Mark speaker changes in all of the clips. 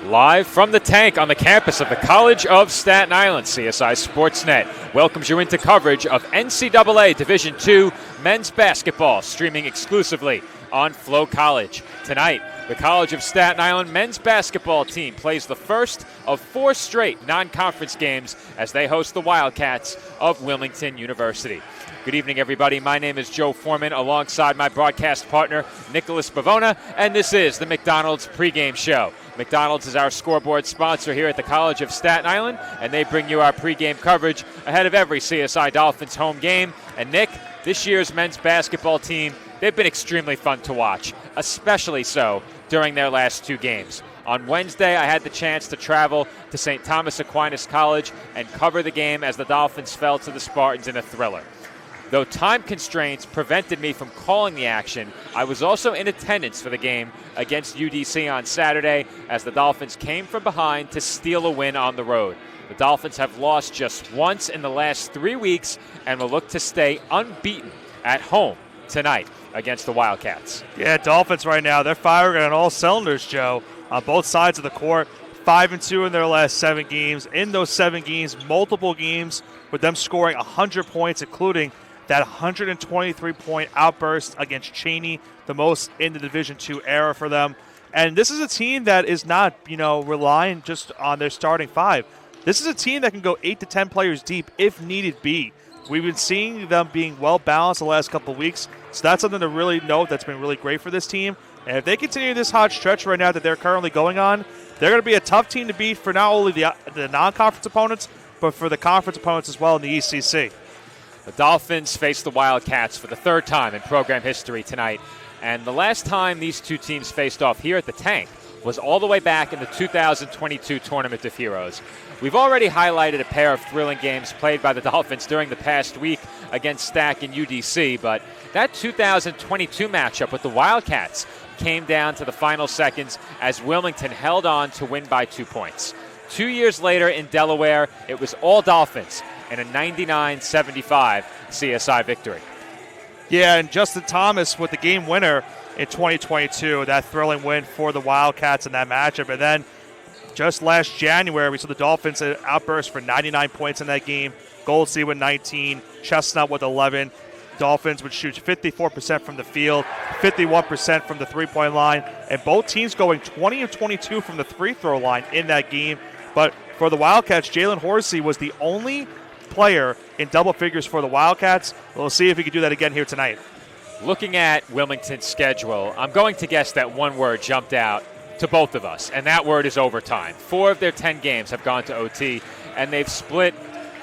Speaker 1: Live from the tank on the campus of the College of Staten Island, CSI Sportsnet welcomes you into coverage of NCAA Division II men's basketball, streaming exclusively on Flow College. Tonight, the College of Staten Island men's basketball team plays the first of 4 straight non-conference games as they host the Wildcats of Wilmington University. Good evening, everybody. My name is Joe Foreman, alongside my broadcast partner, Nicholas Bavona, and this is the McDonald's pregame show. McDonald's is our scoreboard sponsor here at the College of Staten Island, and they bring you our pregame coverage ahead of every CSI Dolphins home game. And Nick, this year's men's basketball team, they've been extremely fun to watch, especially so during their last 2 games. On Wednesday, I had the chance to travel to St. Thomas Aquinas College and cover the game as the Dolphins fell to the Spartans in a thriller. Though time constraints prevented me from calling the action, I was also in attendance for the game against UDC on Saturday as the Dolphins came from behind to steal a win on the road. The Dolphins have lost just once in the last 3 weeks and will look to stay unbeaten at home tonight against the Wildcats.
Speaker 2: Yeah, Dolphins right now, they're firing on all cylinders, Joe, on both sides of the court. 5-2 in their last 7 games. In those 7 games, multiple games with them scoring 100 points, including that 123-point outburst against Cheney, the most in the Division II era for them. And this is a team that is not, relying just on their starting 5. This is a team that can go 8 to 10 players deep if needed be. We've been seeing them being well-balanced the last couple of weeks, so that's something to really note that's been really great for this team. And if they continue this hot stretch right now that they're currently going on, they're going to be a tough team to beat for not only the non-conference opponents, but for the conference opponents as well in the ECC.
Speaker 1: The Dolphins face the Wildcats for the 3rd time in program history tonight. And the last time these 2 teams faced off here at the Tank was all the way back in the 2022 Tournament of Heroes. We've already highlighted a pair of thrilling games played by the Dolphins during the past week against Stack and UDC, but that 2022 matchup with the Wildcats came down to the final seconds as Wilmington held on to win by 2 points. 2 years later in Delaware, it was all Dolphins in a 99-75 CSI victory.
Speaker 2: Yeah, and Justin Thomas with the game winner in 2022, that thrilling win for the Wildcats in that matchup. And then just last January, we saw the Dolphins outburst for 99 points in that game. Goldsey with 19, Chestnut with 11. Dolphins would shoot 54% from the field, 51% from the three-point line, and both teams going 20 of 22 from the free-throw line in that game. But for the Wildcats, Jalen Horsey was the only player in double figures for the Wildcats. We'll see if he can do that again here tonight.
Speaker 1: Looking at Wilmington's schedule, I'm going to guess that one word jumped out to both of us, and that word is overtime. 4 of their 10 games have gone to OT, and they've split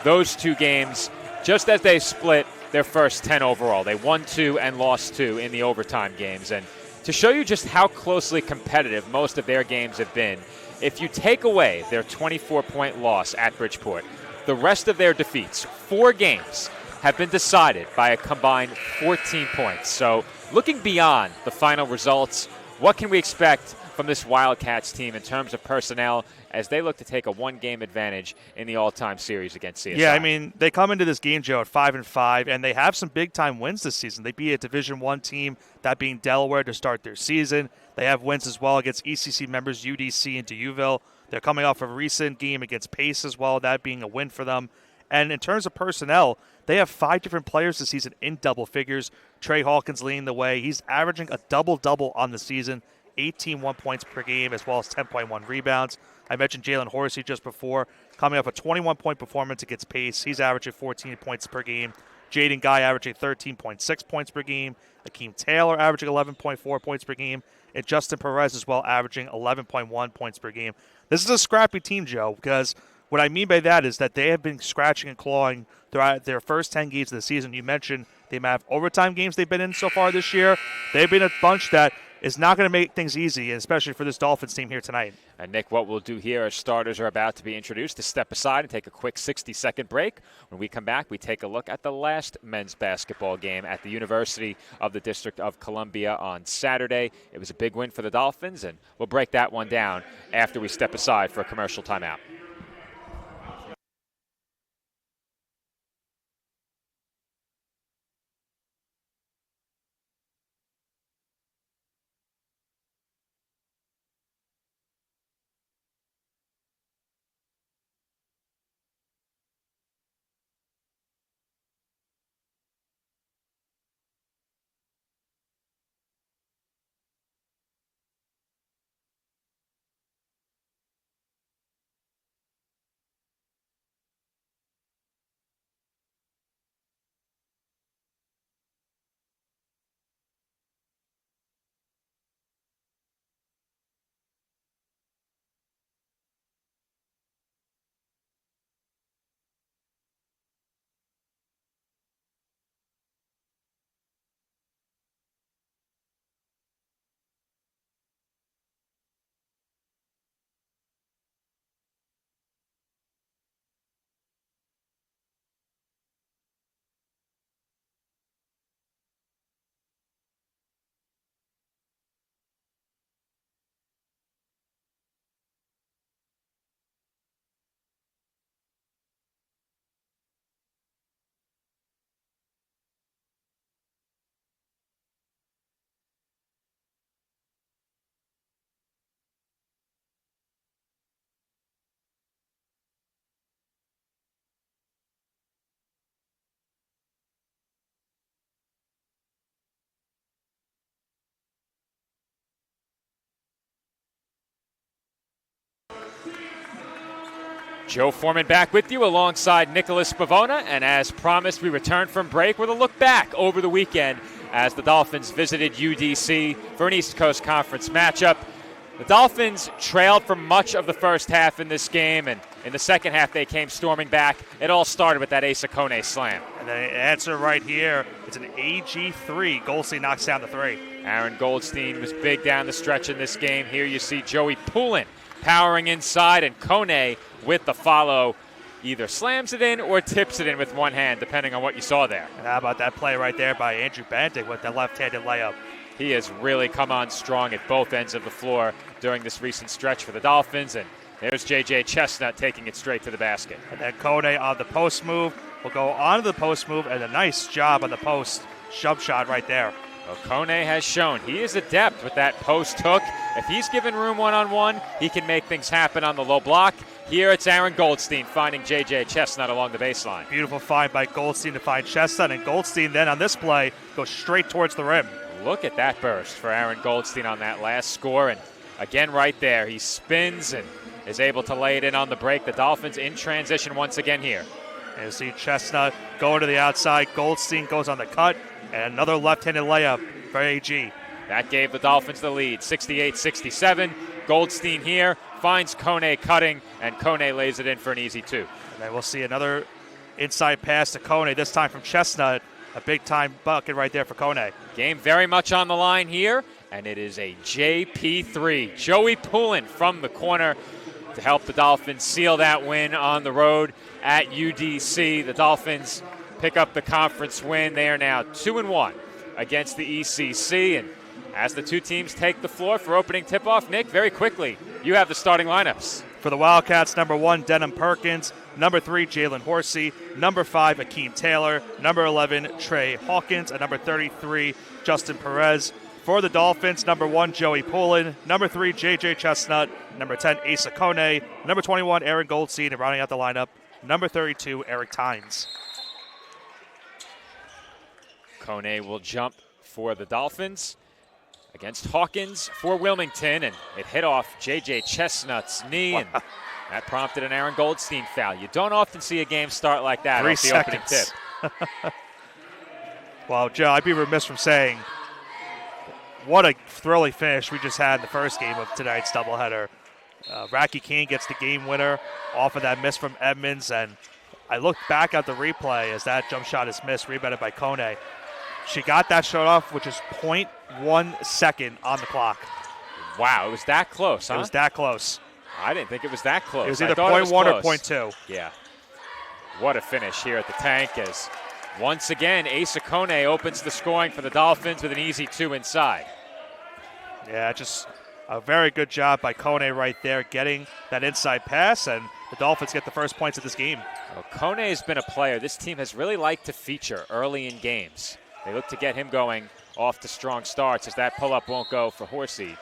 Speaker 1: those 2 games just as they split their first 10 overall. They won 2 and lost 2 in the overtime games. And to show you just how closely competitive most of their games have been, if you take away their 24-point loss at Bridgeport, the rest of their defeats, 4 games, have been decided by a combined 14 points. So looking beyond the final results, what can we expect from this Wildcats team in terms of personnel as they look to take a 1-game advantage in the all-time series against CSI?
Speaker 2: Yeah, I mean, they come into this game, Joe, at 5-5, and they have some big-time wins this season. They beat a Division I team, that being Delaware, to start their season. They have wins as well against ECC members UDC and Deauville. They're coming off a recent game against Pace as well, that being a win for them. And in terms of personnel, they have 5 different players this season in double figures. Trey Hawkins leading the way. He's averaging a double-double on the season, 18.1 points per game as well as 10.1 rebounds. I mentioned Jalen Horsey just before, coming off a 21-point performance against Pace. He's averaging 14 points per game. Jaden Guy averaging 13.6 points per game. Akeem Taylor averaging 11.4 points per game. And Justin Perez as well averaging 11.1 points per game. This is a scrappy team, Joe, because what I mean by that is that they have been scratching and clawing throughout their first 10 games of the season. You mentioned the amount of overtime games they've been in so far this year. They've been a bunch that is not going to make things easy, especially for this Dolphins team here tonight.
Speaker 1: And Nick, what we'll do here, our starters are about to be introduced, to step aside and take a quick 60-second break. When we come back, we take a look at the last men's basketball game at the University of the District of Columbia on Saturday. It was a big win for the Dolphins, and we'll break that one down after we step aside for a commercial timeout. Joe Foreman back with you alongside Nicholas Bavona, and as promised, we return from break with a look back over the weekend as the Dolphins visited UDC for an East Coast Conference matchup. The Dolphins trailed for much of the first half in this game, and in the second half they came storming back. It all started with that Asa Kone slam.
Speaker 2: And the answer right here, it's an AG3. Goldstein knocks down the three.
Speaker 1: Aaron Goldstein was big down the stretch in this game. Here you see Joey Poulin powering inside, and Kone with the follow either slams it in or tips it in with one hand, depending on what you saw there.
Speaker 2: And how about that play right there by Andrew Banting with the left-handed layup?
Speaker 1: He has really come on strong at both ends of the floor during this recent stretch for the Dolphins, and there's J.J. Chestnut taking it straight to the basket.
Speaker 2: And then Kone on the post move will go on to the post move, and a nice job on the post shove shot right there.
Speaker 1: Well, Kone has shown he is adept with that post hook. If he's given room one-on-one, he can make things happen on the low block. Here it's Aaron Goldstein finding J.J. Chestnut along the baseline.
Speaker 2: Beautiful find by Goldstein to find Chestnut, and Goldstein then on this play goes straight towards the rim.
Speaker 1: Look at that burst for Aaron Goldstein on that last score, and again right there, he spins and is able to lay it in on the break. The Dolphins in transition once again here.
Speaker 2: And you see Chestnut going to the outside. Goldstein goes on the cut, and another left-handed layup for AG.
Speaker 1: That gave the Dolphins the lead, 68-67. Goldstein here finds Kone cutting, and Kone lays it in for an easy two.
Speaker 2: And then we'll see another inside pass to Kone, this time from Chestnut. A big-time bucket right there for Kone.
Speaker 1: Game very much on the line here, and it is a JP3. Joey Poulin from the corner to help the Dolphins seal that win on the road at UDC. The Dolphins pick up the conference win. They are now 2-1 against the ECC, and as the two teams take the floor for opening tip-off, Nick, very quickly, you have the starting lineups.
Speaker 2: For the Wildcats, number 1, Denham Perkins. Number 3, Jalen Horsey. Number 5, Akeem Taylor. Number 11, Trey Hawkins. And number 33, Justin Perez. For the Dolphins, number 1, Joey Poulin. Number 3, J.J. Chestnut. Number 10, Asa Kone. Number 21, Aaron Goldstein. And rounding out the lineup, number 32, Eric Tynes.
Speaker 1: Kone will jump for the Dolphins against Hawkins for Wilmington, and it hit off J.J. Chestnut's knee, and that prompted an Aaron Goldstein foul. You don't often see a game start like that off the opening tip.
Speaker 2: Well, Joe, I'd be remiss from saying what a thrilling finish we just had in the first game of tonight's doubleheader. Racky King gets the game winner off of that miss from Edmonds, and I looked back at the replay as that jump shot is missed, rebounded by Kone. She got that shot off, which is 0.1 second on the clock.
Speaker 1: Wow, it was that close, huh?
Speaker 2: It was that close.
Speaker 1: I didn't think it was that close.
Speaker 2: It was either 0.1 or 0.2.
Speaker 1: Yeah. What a finish here at the tank as once again Asa Kone opens the scoring for the Dolphins with an easy two inside.
Speaker 2: Yeah, just a very good job by Kone right there, getting that inside pass, and the Dolphins get the first points of this game.
Speaker 1: Well, Kone has been a player this team has really liked to feature early in games. They look to get him going off to strong starts as that pull-up won't go for Horsey.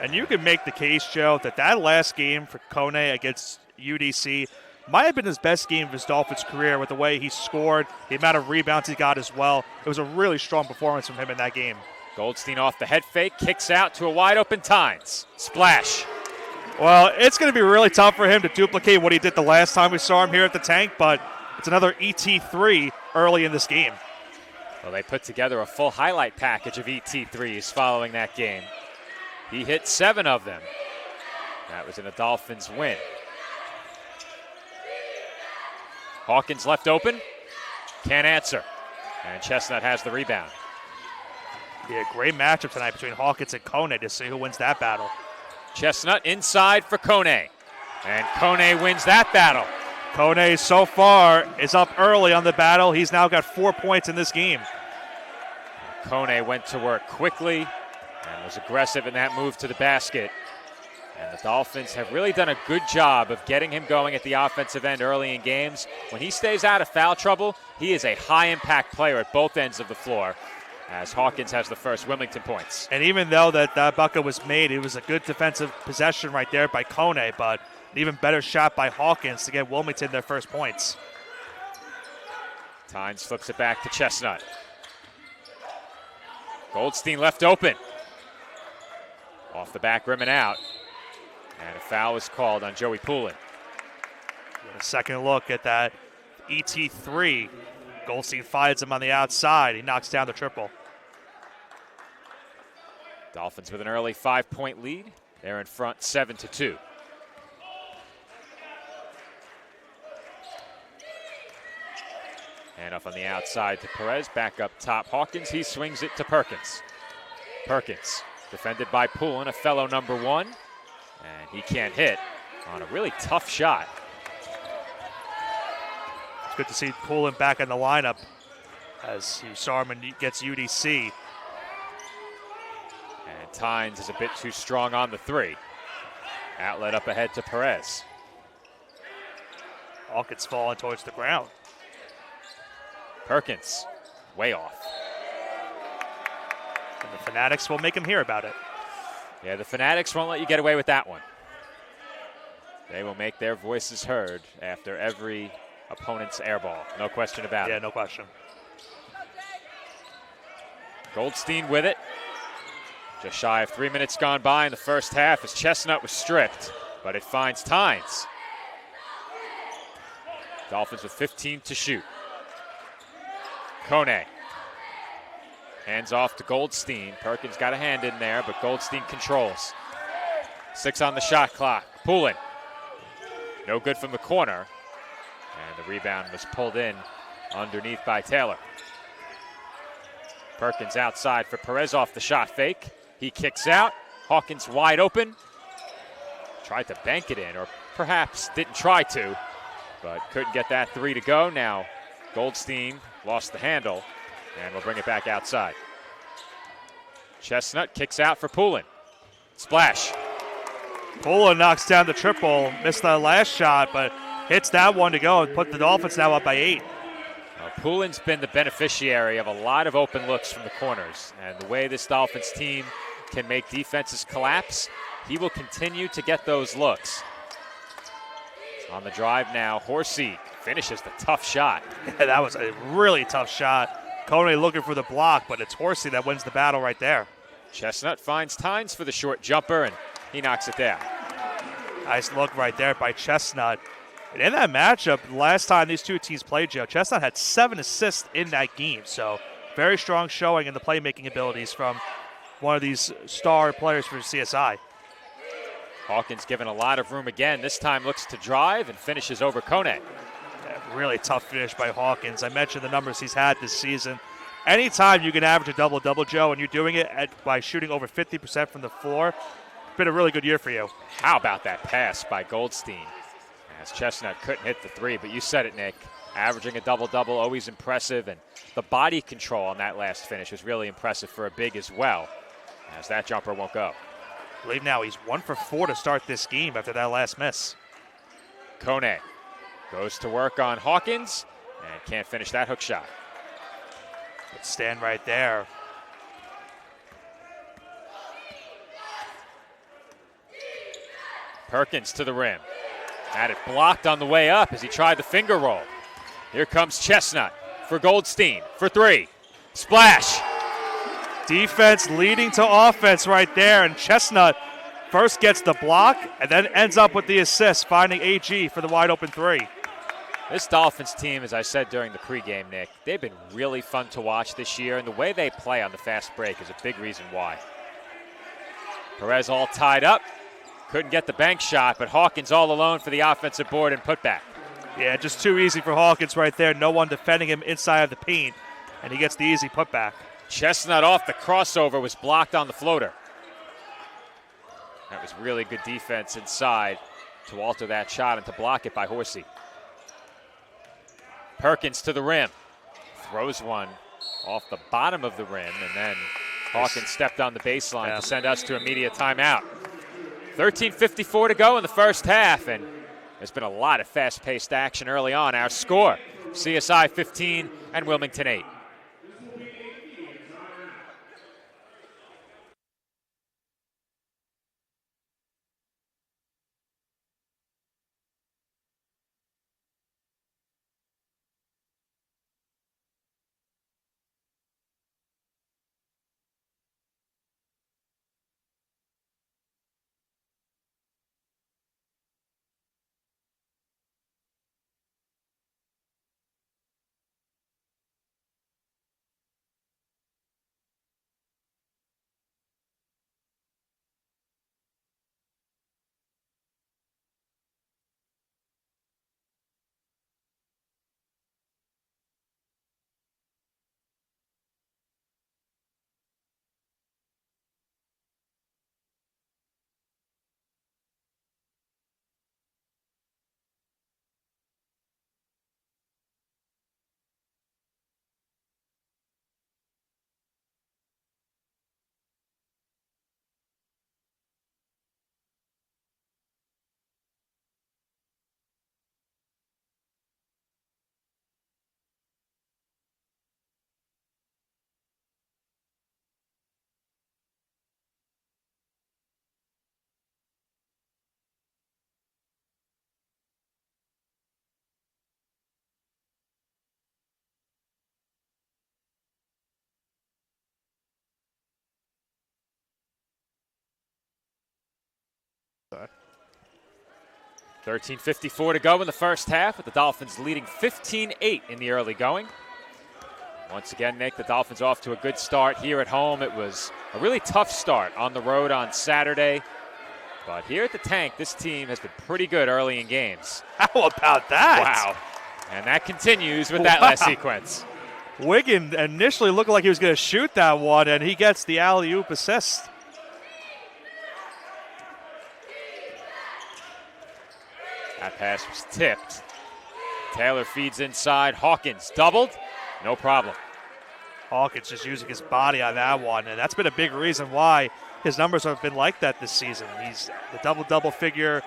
Speaker 2: And you can make the case, Joe, that last game for Kone against UDC might have been his best game of his Dolphins career with the way he scored, the amount of rebounds he got as well. It was a really strong performance from him in that game.
Speaker 1: Goldstein off the head fake, kicks out to a wide-open Tynes. Splash.
Speaker 2: Well, it's going to be really tough for him to duplicate what he did the last time we saw him here at the tank, but it's another ET3 early in this game.
Speaker 1: Well, they put together a full highlight package of ET3s following that game. He hit 7 of them. That was in a Dolphins win. Hawkins left open. Can't answer. And Chestnut has the rebound.
Speaker 2: Yeah, great matchup tonight between Hawkins and Kone to see who wins that battle.
Speaker 1: Chestnut inside for Kone. And Kone wins that battle.
Speaker 2: Kone so far is up early on the battle. He's now got 4 points in this game.
Speaker 1: Kone went to work quickly and was aggressive in that move to the basket. And the Dolphins have really done a good job of getting him going at the offensive end early in games. When he stays out of foul trouble, he is a high-impact player at both ends of the floor, as Hawkins has the first Wilmington points.
Speaker 2: And even though that bucket was made, it was a good defensive possession right there by Kone, but an even better shot by Hawkins to get Wilmington their first points.
Speaker 1: Tynes flips it back to Chestnut. Goldstein left open. Off the back rim and out. And a foul is called on Joey Poulin.
Speaker 2: A second look at that ET3. Goldstein finds him on the outside. He knocks down the triple.
Speaker 1: Dolphins with an early 5-point lead. They're in front 7-2. And up on the outside to Perez. Back up top Hawkins. He swings it to Perkins. Perkins defended by Poulin, a fellow number 1. And he can't hit on a really tough shot.
Speaker 2: It's good to see Poulin back in the lineup as you saw him and gets UDC.
Speaker 1: And Tynes is a bit too strong on the 3. Outlet up ahead to Perez.
Speaker 2: Hawkins falling towards the ground.
Speaker 1: Perkins, way off.
Speaker 2: And the Fanatics will make him hear about it.
Speaker 1: Yeah, the Fanatics won't let you get away with that one. They will make their voices heard after every opponent's air ball. No question about it.
Speaker 2: Yeah, no question.
Speaker 1: Goldstein with it. Just shy of 3 minutes gone by in the first half as Chestnut was stripped, but it finds Tynes. Dolphins with 15 to shoot. Kone. Hands off to Goldstein. Perkins got a hand in there, but Goldstein controls. 6 on the shot clock. Poulin. No good from the corner. And the rebound was pulled in underneath by Taylor. Perkins outside for Perez off the shot fake. He kicks out. Hawkins wide open. Tried to bank it in, or perhaps didn't try to, but couldn't get that 3 to go. Now Goldstein lost the handle, and we'll bring it back outside. Chestnut kicks out for Poulin. Splash.
Speaker 2: Poulin knocks down the triple. Missed the last shot, but hits that one to go and put the Dolphins now up by 8.
Speaker 1: Poulin's been the beneficiary of a lot of open looks from the corners, and the way this Dolphins team can make defenses collapse, he will continue to get those looks. On the drive now, Horsey finishes the tough shot.
Speaker 2: Yeah, that was a really tough shot. Kone looking for the block, but it's Horsey that wins the battle right there.
Speaker 1: Chestnut finds Tynes for the short jumper, and he knocks it down.
Speaker 2: Nice look right there by Chestnut. And in that matchup, last time these two teams played, Joe, Chestnut had 7 assists in that game. So very strong showing in the playmaking abilities from one of these star players for CSI.
Speaker 1: Hawkins given a lot of room again. This time looks to drive and finishes over Kone.
Speaker 2: Yeah, really tough finish by Hawkins. I mentioned the numbers he's had this season. Anytime you can average a double-double, Joe, and you're doing it by shooting over 50% from the floor, it's been a really good year for you.
Speaker 1: How about that pass by Goldstein? As Chestnut couldn't hit the 3, but you said it, Nick. Averaging a double-double, always impressive, and the body control on that last finish was really impressive for a big as well, as that jumper won't go.
Speaker 2: I believe now he's 1 for 4 to start this game after that last miss.
Speaker 1: Kone goes to work on Hawkins and can't finish that hook shot.
Speaker 2: But stand right there.
Speaker 1: Perkins to the rim. Had it blocked on the way up as he tried the finger roll. Here comes Chestnut for Goldstein for 3. Splash.
Speaker 2: Defense leading to offense right there, and Chestnut first gets the block and then ends up with the assist, finding AG for the wide open 3.
Speaker 1: This Dolphins team, as I said during the pregame, Nick, they've been really fun to watch this year, and the way they play on the fast break is a big reason why. Perez all tied up. Couldn't get the bank shot, but Hawkins all alone for the offensive board and putback.
Speaker 2: Yeah, just too easy for Hawkins right there. No one defending him inside of the paint, and he gets the easy putback.
Speaker 1: Chestnut off the crossover was blocked on the floater. That was really good defense inside to alter that shot and to block it by Horsey. Perkins to the rim. Throws one off the bottom of the rim, and then Hawkins stepped on the baseline to send us to immediate timeout. 13:54 to go in the first half, and there's been a lot of fast-paced action early on. Our score, CSI 15 and Wilmington 8. 13:54 to go in the first half, with the Dolphins leading 15-8 in the early going. Once again, Nick, the Dolphins off to a good start here at home. It was a really tough start on the road on Saturday. But here at the Tank, this team has been pretty good early in games.
Speaker 2: How about that?
Speaker 1: Wow. And that continues with that last sequence.
Speaker 2: Wiggin initially looked like he was going to shoot that one, and he gets the alley-oop assist.
Speaker 1: That pass was tipped. Taylor feeds inside. Hawkins doubled. No problem.
Speaker 2: Hawkins just using his body on that one, and that's been a big reason why his numbers have been like that this season. He's the double-double figure,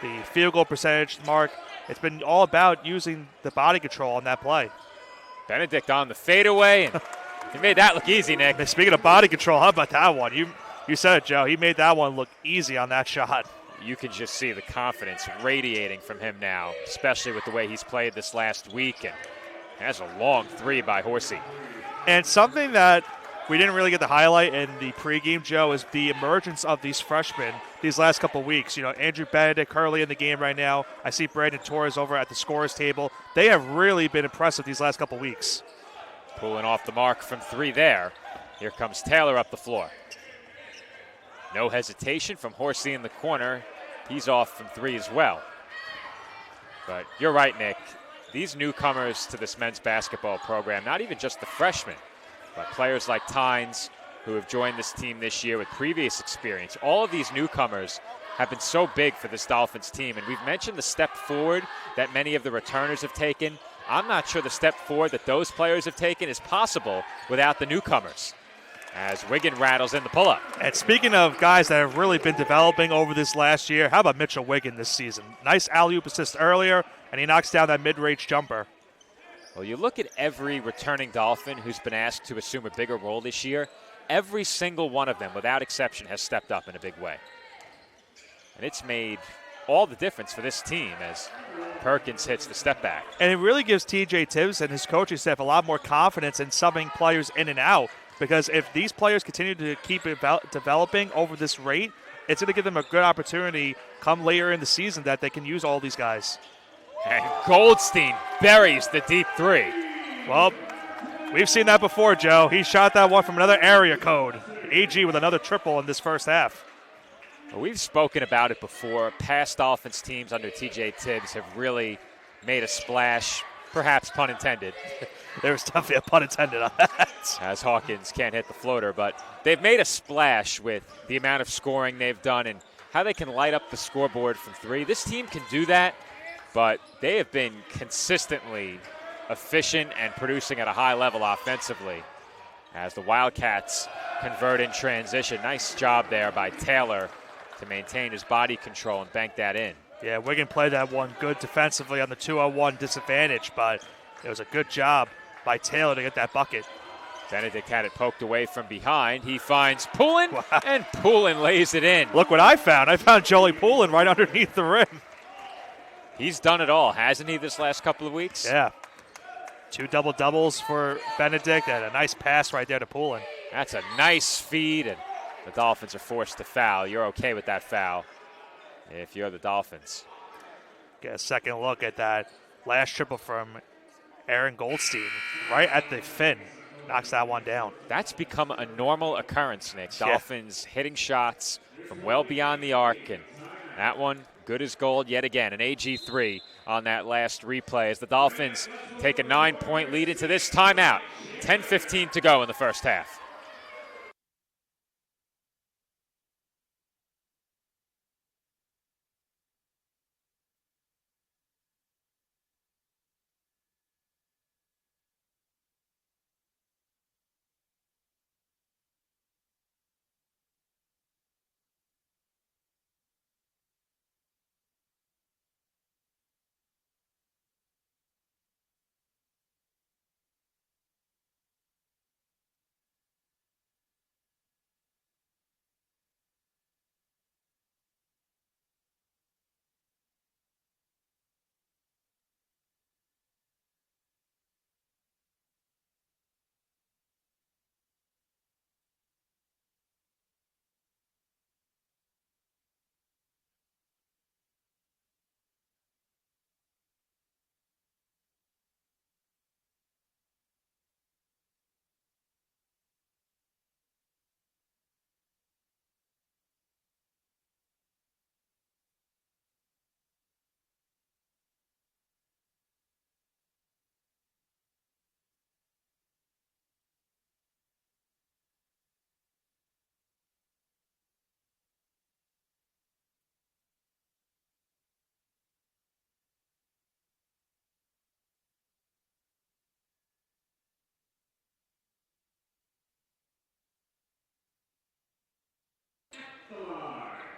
Speaker 2: the field goal percentage mark. It's been all about using the body control on that play.
Speaker 1: Benedict on the fadeaway, and he made that look easy, Nick.
Speaker 2: Speaking of body control, how about that one? You said it, Joe. He made that one look easy on that shot.
Speaker 1: You can just see the confidence radiating from him now, especially with the way he's played this last week. And that's a long three by Horsey.
Speaker 2: And something that we didn't really get to highlight in the pregame, Joe, is the emergence of these freshmen these last couple weeks. You know, Andrew Benedict currently in the game right now. I see Brandon Torres over at the scorer's table. They have really been impressive these last couple weeks.
Speaker 1: Pulling off the mark from three there. Here comes Taylor up the floor. No hesitation from Horsey in the corner. He's off from three as well. But you're right, Nick. These newcomers to this men's basketball program, not even just the freshmen, but players like Tynes, who have joined this team this year with previous experience, all of these newcomers have been so big for this Dolphins team. And we've mentioned the step forward that many of the returners have taken. I'm not sure the step forward that those players have taken is possible without the newcomers, as Wiggin rattles in the pull-up.
Speaker 2: And speaking of guys that have really been developing over this last year, how about Mitchell Wiggin this season? Nice alley-oop assist earlier, and he knocks down that mid-range jumper.
Speaker 1: Well, you look at every returning Dolphin who's been asked to assume a bigger role this year, every single one of them, without exception, has stepped up in a big way. And it's made all the difference for this team as Perkins hits the step back.
Speaker 2: And it really gives TJ Tibbs and his coaching staff a lot more confidence in subbing players in and out. Because if these players continue to keep developing over this rate, it's going to give them a good opportunity come later in the season that they can use all these guys.
Speaker 1: And Goldstein buries the deep three.
Speaker 2: Well, we've seen that before, Joe. He shot that one from another area code. AG with another triple in this first half.
Speaker 1: Well, we've spoken about it before. Past Dolphins teams under TJ Tibbs have really made a splash, perhaps pun intended.
Speaker 2: There was definitely a pun intended on that.
Speaker 1: As Hawkins can't hit the floater, but they've made a splash with the amount of scoring they've done and how they can light up the scoreboard from three. This team can do that, but they have been consistently efficient and producing at a high level offensively as the Wildcats convert in transition. Nice job there by Taylor to maintain his body control and bank that in.
Speaker 2: Yeah, Wiggin played that one good defensively on the 2-on-1 disadvantage, but it was a good job by Taylor to get that bucket.
Speaker 1: Benedict had it poked away from behind. He finds Poulin, and Poulin lays it in.
Speaker 2: Look what I found. I found Jolie Poulin right underneath the rim.
Speaker 1: He's done it all, hasn't he, this last couple of weeks?
Speaker 2: Yeah. 2 double-doubles for Benedict and a nice pass right there to Poulin.
Speaker 1: That's a nice feed, and the Dolphins are forced to foul. You're okay with that foul if you're the Dolphins.
Speaker 2: Get a second look at that last triple from Aaron Goldstein right at the fin. Knocks that one down.
Speaker 1: That's become a normal occurrence, Nick.
Speaker 2: Yeah.
Speaker 1: Dolphins hitting shots from well beyond the arc, and that one good as gold yet again. An AG3 on that last replay as the Dolphins take a 9-point lead into this timeout. 10:15 to go in the first half.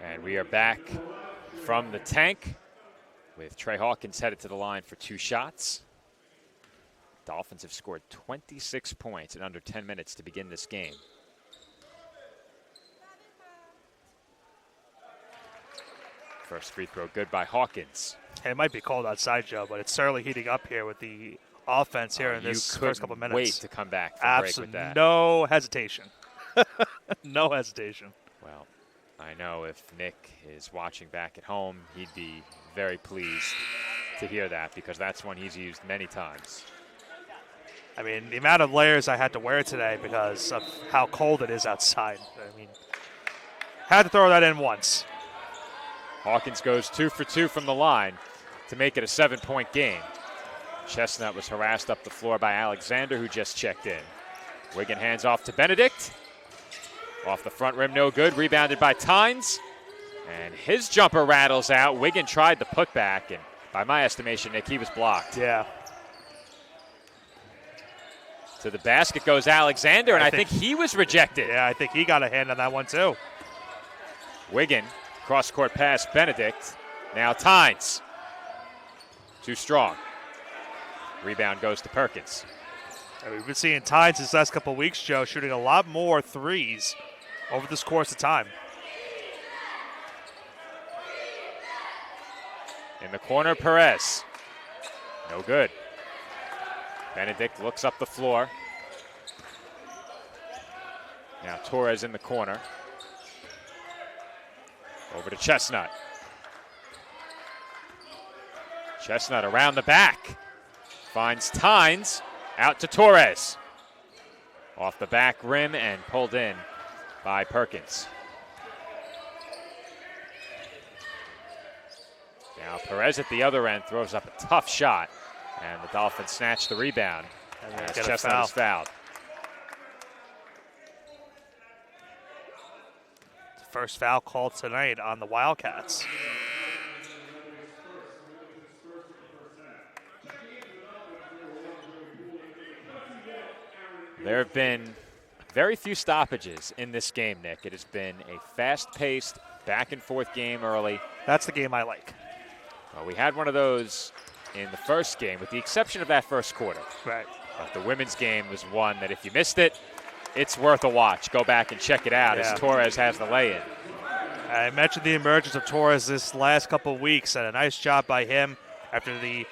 Speaker 1: And we are back from the tank with Trey Hawkins headed to the line for 2 shots. Dolphins have scored 26 points in under 10 minutes to begin this game. First free throw good by Hawkins.
Speaker 2: It might be cold outside, Joe, but it's certainly heating up here with the offense here in this first couple minutes.
Speaker 1: Wait to come back from break with that.
Speaker 2: No hesitation. No hesitation.
Speaker 1: Well, I know if Nick is watching back at home, he'd be very pleased to hear that because that's one he's used many times.
Speaker 2: I mean, the amount of layers I had to wear today because of how cold it is outside. I mean, had to throw that in once.
Speaker 1: Hawkins goes 2 for 2 from the line to make it a 7-point game. Chestnut was harassed up the floor by Alexander, who just checked in. Wiggin hands off to Benedict. Off the front rim, no good. Rebounded by Tynes. And his jumper rattles out. Wiggin tried the putback, and by my estimation, Nick, he was blocked.
Speaker 2: Yeah.
Speaker 1: To the basket goes Alexander, and I think he was rejected.
Speaker 2: Yeah, I think he got a hand on that one, too.
Speaker 1: Wiggin, cross-court pass, Benedict. Now Tynes. Too strong. Rebound goes to Perkins.
Speaker 2: And we've been seeing Tynes this last couple of weeks, Joe, shooting a lot more threes over this course of time.
Speaker 1: In the corner, Perez. No good. Benedict looks up the floor. Now Torres in the corner. Over to Chestnut. Chestnut around the back. Finds Tynes. Out to Torres. Off the back rim and pulled in by Perkins. Now Perez at the other end throws up a tough shot. And the Dolphins snatch the rebound as Chestnut is fouled.
Speaker 2: First foul called tonight on the Wildcats.
Speaker 1: There have been very few stoppages in this game, Nick. It has been a fast-paced, back-and-forth game early.
Speaker 2: That's the game I like.
Speaker 1: Well, we had one of those in the first game, with the exception of that first quarter.
Speaker 2: Right.
Speaker 1: But the women's game was one that if you missed it, it's worth a watch. Go back and check it out as Torres has the lay-in.
Speaker 2: I mentioned the emergence of Torres this last couple of weeks, and a nice job by him after a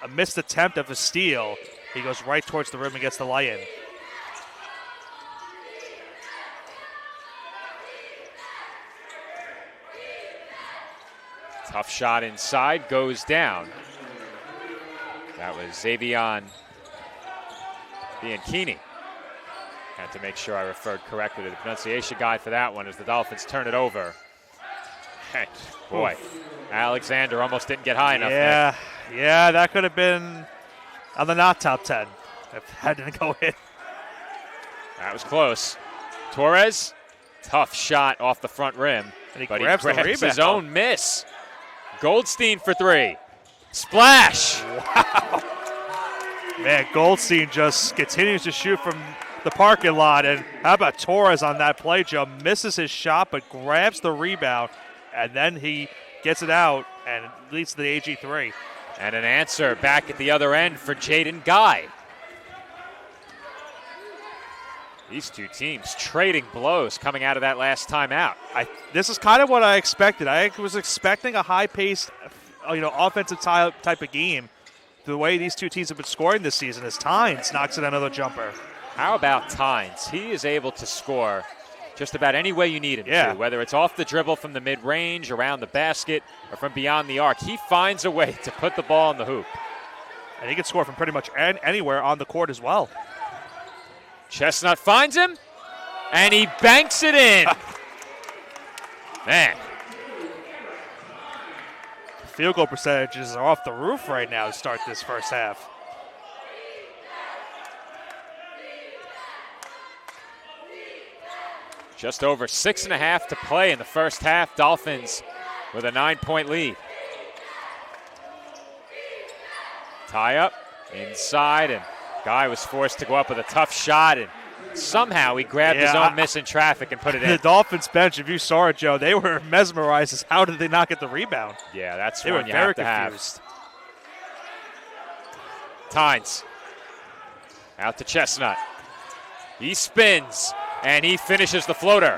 Speaker 2: missed attempt of a steal. He goes right towards the rim and gets the lay-in.
Speaker 1: Tough shot inside, goes down. That was Xavion Bianchini. Had to make sure I referred correctly to the pronunciation guide for that one as the Dolphins turn it over. And boy, Alexander almost didn't get high enough.
Speaker 2: Yeah, that could have been on the not top 10 if that didn't go in.
Speaker 1: That was close. Torres, tough shot off the front rim, but he grabs his own miss. Goldstein for 3. Splash!
Speaker 2: Wow. Man, Goldstein just continues to shoot from the parking lot. And how about Torres on that play, Joe? Misses his shot, but grabs the rebound. And then he gets it out and leads to the AG3.
Speaker 1: And an answer back at the other end for Jaden Guy. These two teams trading blows coming out of that last timeout.
Speaker 2: This is kind of what I expected. I was expecting a high-paced, offensive type of game. The way these two teams have been scoring this season as Tynes knocks in another jumper.
Speaker 1: How about Tynes? He is able to score just about any way you need him to, whether it's off the dribble from the mid-range, around the basket, or from beyond the arc. He finds a way to put the ball in the hoop.
Speaker 2: And he can score from pretty much anywhere on the court as well.
Speaker 1: Chestnut finds him, and he banks it in. Man.
Speaker 2: Field goal percentages are off the roof right now to start this first half.
Speaker 1: Just over 6.5 to play in the first half. Dolphins with a 9-point lead. Tie up inside, and Guy was forced to go up with a tough shot, and Somehow he grabbed his own miss in traffic and put it in.
Speaker 2: The Dolphins bench, if you saw it, Joe, they were mesmerized as how did they not get the rebound?
Speaker 1: Yeah, that's
Speaker 2: they
Speaker 1: one
Speaker 2: were
Speaker 1: you
Speaker 2: very
Speaker 1: have to
Speaker 2: confused.
Speaker 1: have. Tynes out to Chestnut. He spins, and he finishes the floater.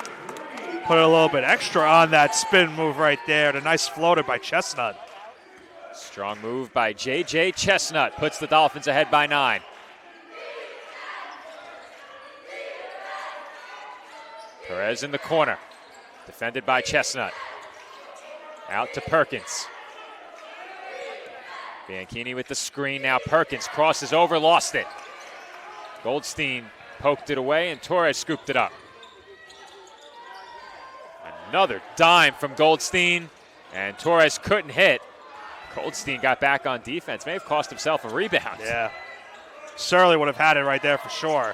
Speaker 2: Put a little bit extra on that spin move right there. The nice floater by Chestnut.
Speaker 1: Strong move by J.J. Chestnut. Puts the Dolphins ahead by 9. Perez in the corner. Defended by Chestnut. Out to Perkins. Bianchini with the screen. Now Perkins crosses over, lost it. Goldstein poked it away, and Torres scooped it up. Another dime from Goldstein, and Torres couldn't hit. Goldstein got back on defense. May have cost himself a rebound.
Speaker 2: Yeah. Surly would have had it right there for sure.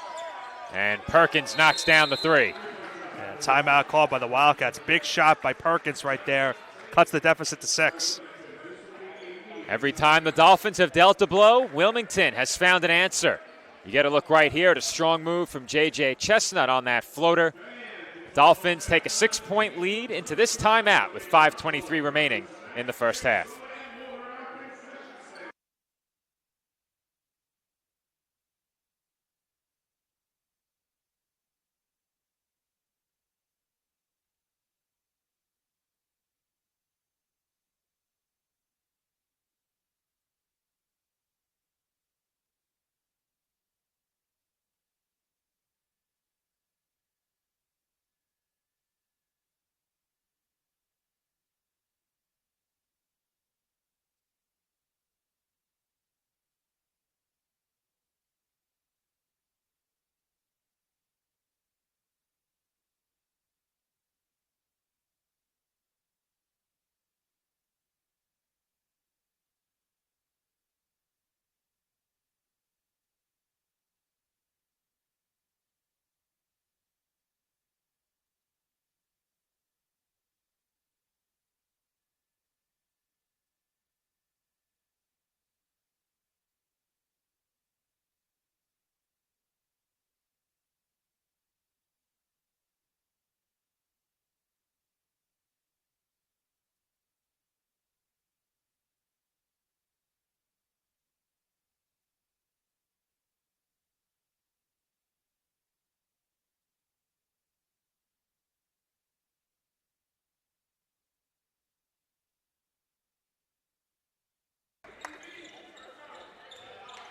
Speaker 1: And Perkins knocks down the 3.
Speaker 2: Yeah, timeout called by the Wildcats. Big shot by Perkins right there. Cuts the deficit to 6.
Speaker 1: Every time the Dolphins have dealt a blow, Wilmington has found an answer. You get a look right here at a strong move from J.J. Chestnut on that floater. Dolphins take a 6-point lead into this timeout with 5:23 remaining in the first half.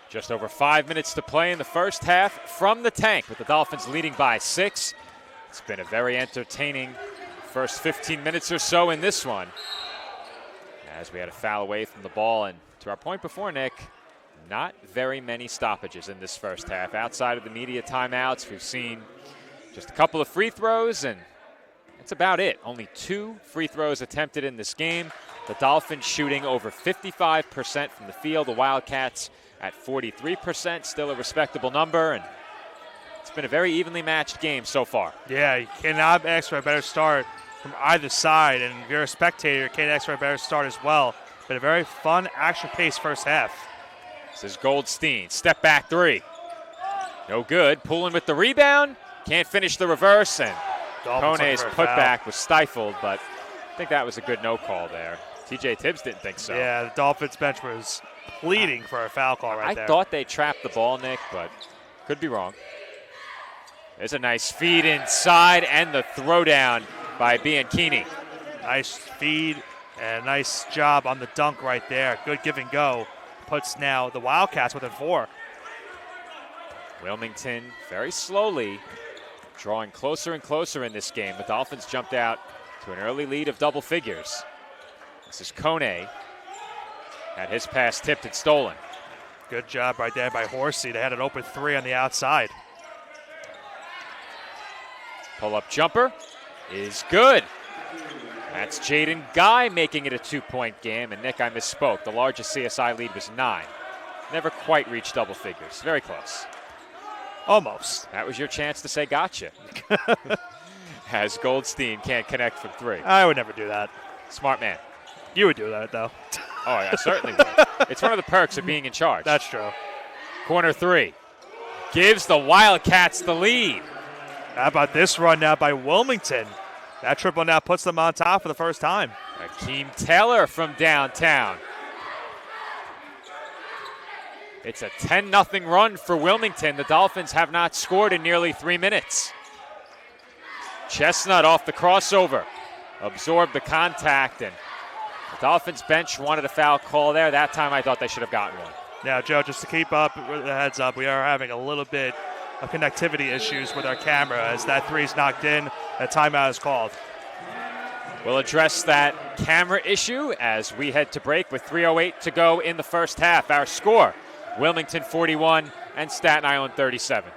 Speaker 1: Just over 5 minutes to play in the first half from the tank, with the Dolphins leading by 6. It's been a very entertaining first 15 minutes or so in this one, as we had a foul away from the ball. And to our point before, Nick, not very many stoppages in this first half. Outside of the media timeouts, we've seen just a couple of free throws, and that's about it. Only 2 free throws attempted in this game. The Dolphins shooting over 55% from the field. The Wildcats at 43%, still a respectable number, and it's been a very evenly matched game so far.
Speaker 2: Yeah, you cannot ask for a better start from either side, and if you're a spectator, you can't ask for a better start as well. But a very fun, action-paced first half.
Speaker 1: This is Goldstein, step back 3. No good, Poulin with the rebound, can't finish the reverse, and Kone's putback was stifled, but I think that was a good no call there. TJ Tibbs didn't think so.
Speaker 2: Yeah, the Dolphins bench was pleading for a foul call right there.
Speaker 1: I thought they trapped the ball, Nick, but could be wrong. There's a nice feed inside and the throwdown by Bianchini.
Speaker 2: Nice feed and a nice job on the dunk right there. Good give and go. Puts now the Wildcats within 4.
Speaker 1: Wilmington very slowly drawing closer and closer in this game. The Dolphins jumped out to an early lead of double figures. This is Kone. Had his pass tipped and stolen.
Speaker 2: Good job right there by Horsey. They had an open 3 on the outside.
Speaker 1: Pull-up jumper is good. That's Jaden Guy making it a 2-point game. And Nick, I misspoke. The largest CSI lead was 9. Never quite reached double figures. Very close.
Speaker 2: Almost.
Speaker 1: That was your chance to say gotcha. As Goldstein can't connect from 3.
Speaker 2: I would never do that.
Speaker 1: Smart man.
Speaker 2: You would do that, though.
Speaker 1: Oh, yeah, I certainly would. It's one of the perks of being in charge.
Speaker 2: That's true.
Speaker 1: Corner 3. gives the Wildcats the lead.
Speaker 2: How about this run now by Wilmington? That triple now puts them on top for the first time.
Speaker 1: Akeem Taylor from downtown. It's a 10-0 run for Wilmington. The Dolphins have not scored in nearly 3 minutes. Chestnut off the crossover. Absorbed the contact, and the Dolphins bench wanted a foul call there. That time I thought they should have gotten one.
Speaker 2: Now, Joe, just to keep up with the heads up, we are having a little bit of connectivity issues with our camera as that three's knocked in. A timeout is called.
Speaker 1: We'll address that camera issue as we head to break with 3:08 to go in the first half. Our score, Wilmington 41 and Staten Island 37.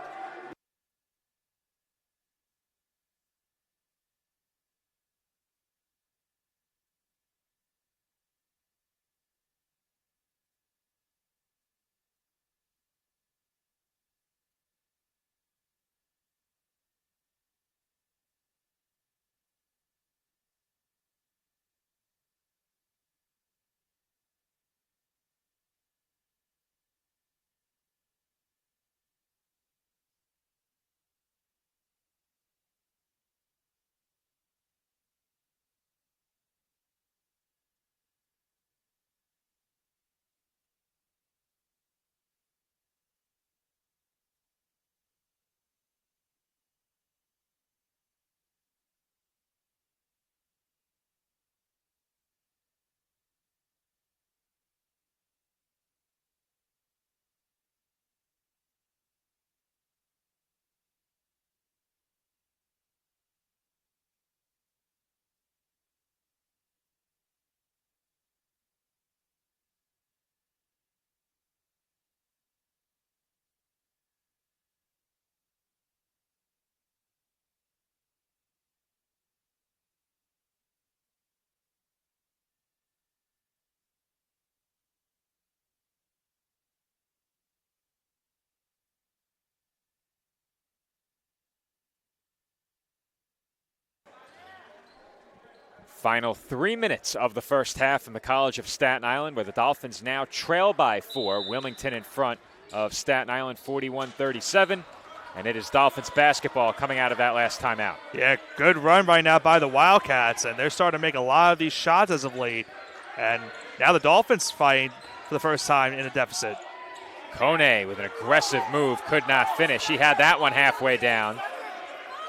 Speaker 1: Final 3 minutes of the first half in the College of Staten Island, where the Dolphins now trail by 4. Wilmington in front of Staten Island 41-37. And it is Dolphins basketball coming out of that last timeout.
Speaker 2: Yeah, good run right now by the Wildcats, and they're starting to make a lot of these shots as of late. And now the Dolphins fighting for the first time in a deficit.
Speaker 1: Kone with an aggressive move, could not finish. He had that one halfway down.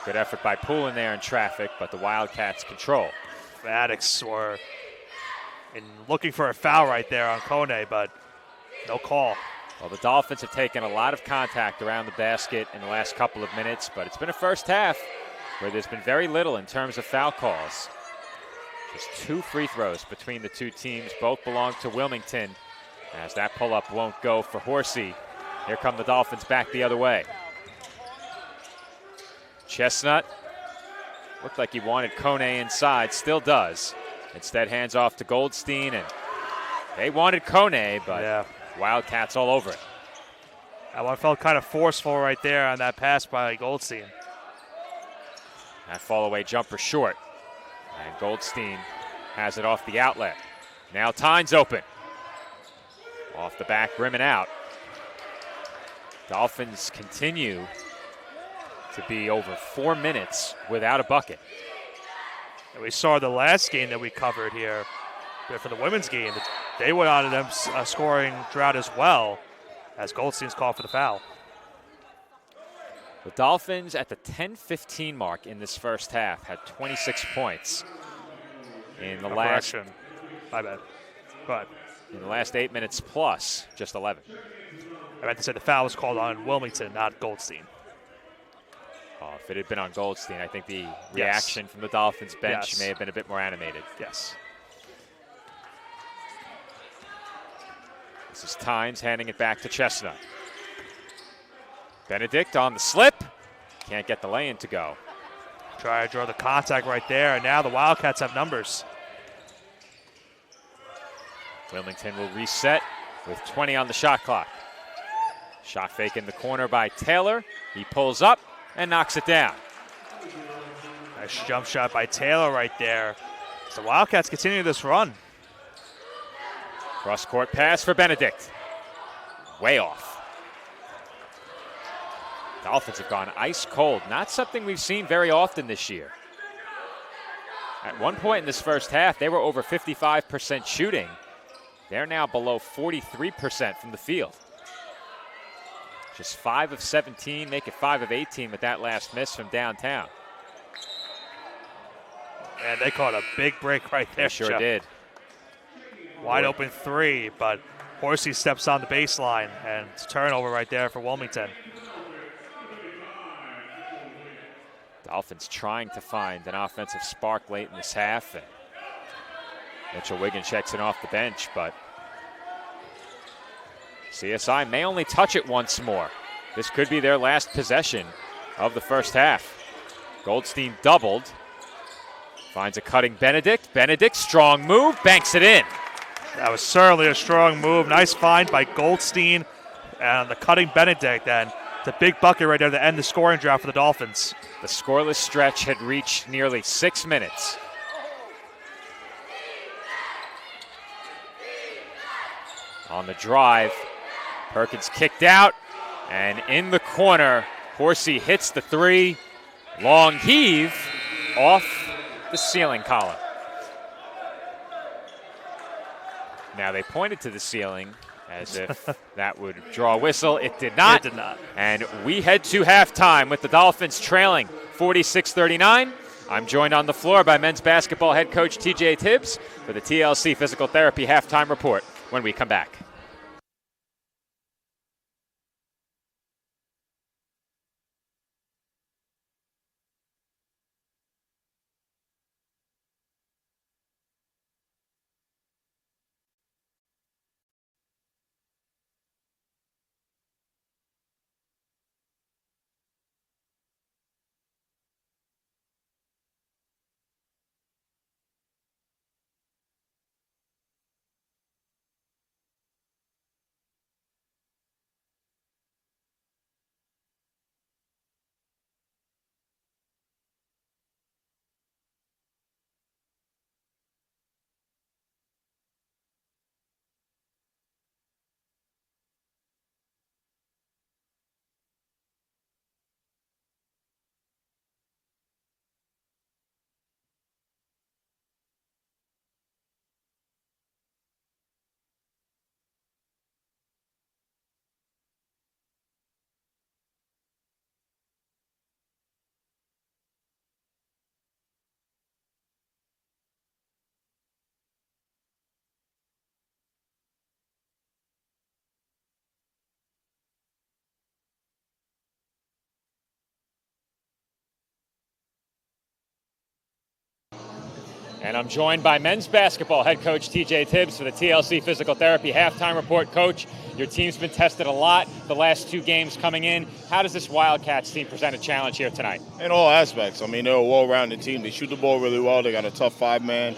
Speaker 1: Good effort by Poole there in traffic, but the Wildcats control.
Speaker 2: Addicts were looking for a foul right there on Kone, but no call.
Speaker 1: Well, the Dolphins have taken a lot of contact around the basket in the last couple of minutes, but it's been a first half where there's been very little in terms of foul calls. Just 2 free throws between the two teams. Both belong to Wilmington, as that pull-up won't go for Horsey. Here come the Dolphins back the other way. Chestnut looked like he wanted Kone inside, still does. Instead, hands off to Goldstein, and they wanted Kone, but yeah, Wildcats all over it.
Speaker 2: That one felt kind of forceful right there on that pass by Goldstein.
Speaker 1: That fall-away jumper short, and Goldstein has it off the outlet. Now Tynes open. Off the back rim and out. Dolphins continue to be over 4 minutes without a bucket.
Speaker 2: And we saw the last game that we covered here for the women's game. They went on to them scoring drought as well, as Goldstein's called for the foul.
Speaker 1: The Dolphins at the 10-15 mark in this first half had 26 points. In the last,
Speaker 2: my bad. Go ahead.
Speaker 1: In the last 8 minutes plus, just 11.
Speaker 2: I meant to say the foul was called on Wilmington, not Goldstein.
Speaker 1: Oh, if it had been on Goldstein, I think the reaction from the Dolphins bench may have been a bit more animated.
Speaker 2: Yes.
Speaker 1: This is Tynes handing it back to Chestnut. Benedict on the slip. Can't get the lay-in to go.
Speaker 2: Try to draw the contact right there, and now the Wildcats have numbers.
Speaker 1: Wilmington will reset with 20 on the shot clock. Shot fake in the corner by Taylor. He pulls up and knocks it down.
Speaker 2: Nice jump shot by Taylor right there. So the Wildcats continue this run.
Speaker 1: Cross-court pass for Benedict. Way off. Dolphins have gone ice cold. Not something we've seen very often this year. At one point in this first half, they were over 55% shooting. They're now below 43% from the field. Just 5 of 17, make it 5 of 18 with that last miss from downtown.
Speaker 2: And they caught a big break right there.
Speaker 1: They sure did.
Speaker 2: Wide open three, but Horsey steps on the baseline, and it's a turnover right there for Wilmington.
Speaker 1: Dolphins trying to find an offensive spark late in this half. And Mitchell Wiggins checks in off the bench, but CSI may only touch it once more. This could be their last possession of the first half. Goldstein doubled. Finds a cutting Benedict. Benedict, strong move, banks it in.
Speaker 2: That was certainly a strong move. Nice find by Goldstein and the cutting Benedict. And the big bucket right there to end the scoring drought for the Dolphins.
Speaker 1: The scoreless stretch had reached nearly 6 minutes. On the drive, Perkins kicked out, and in the corner, Horsey hits the three. Long heave off the ceiling column. Now they pointed to the ceiling as if that would draw a whistle. It did not.
Speaker 2: It did not.
Speaker 1: And we head to halftime with the Dolphins trailing 46-39. I'm joined on the floor by men's basketball head coach TJ Tibbs for the TLC Physical Therapy Halftime Report when we come back. And I'm joined by men's basketball head coach TJ Tibbs for the TLC Physical Therapy Halftime Report. Coach, your team's been tested a lot the last 2 games coming in. How does this Wildcats team present a challenge here tonight?
Speaker 3: In all aspects. I mean, they're a well-rounded team. They shoot the ball really well. They got a tough 5-man,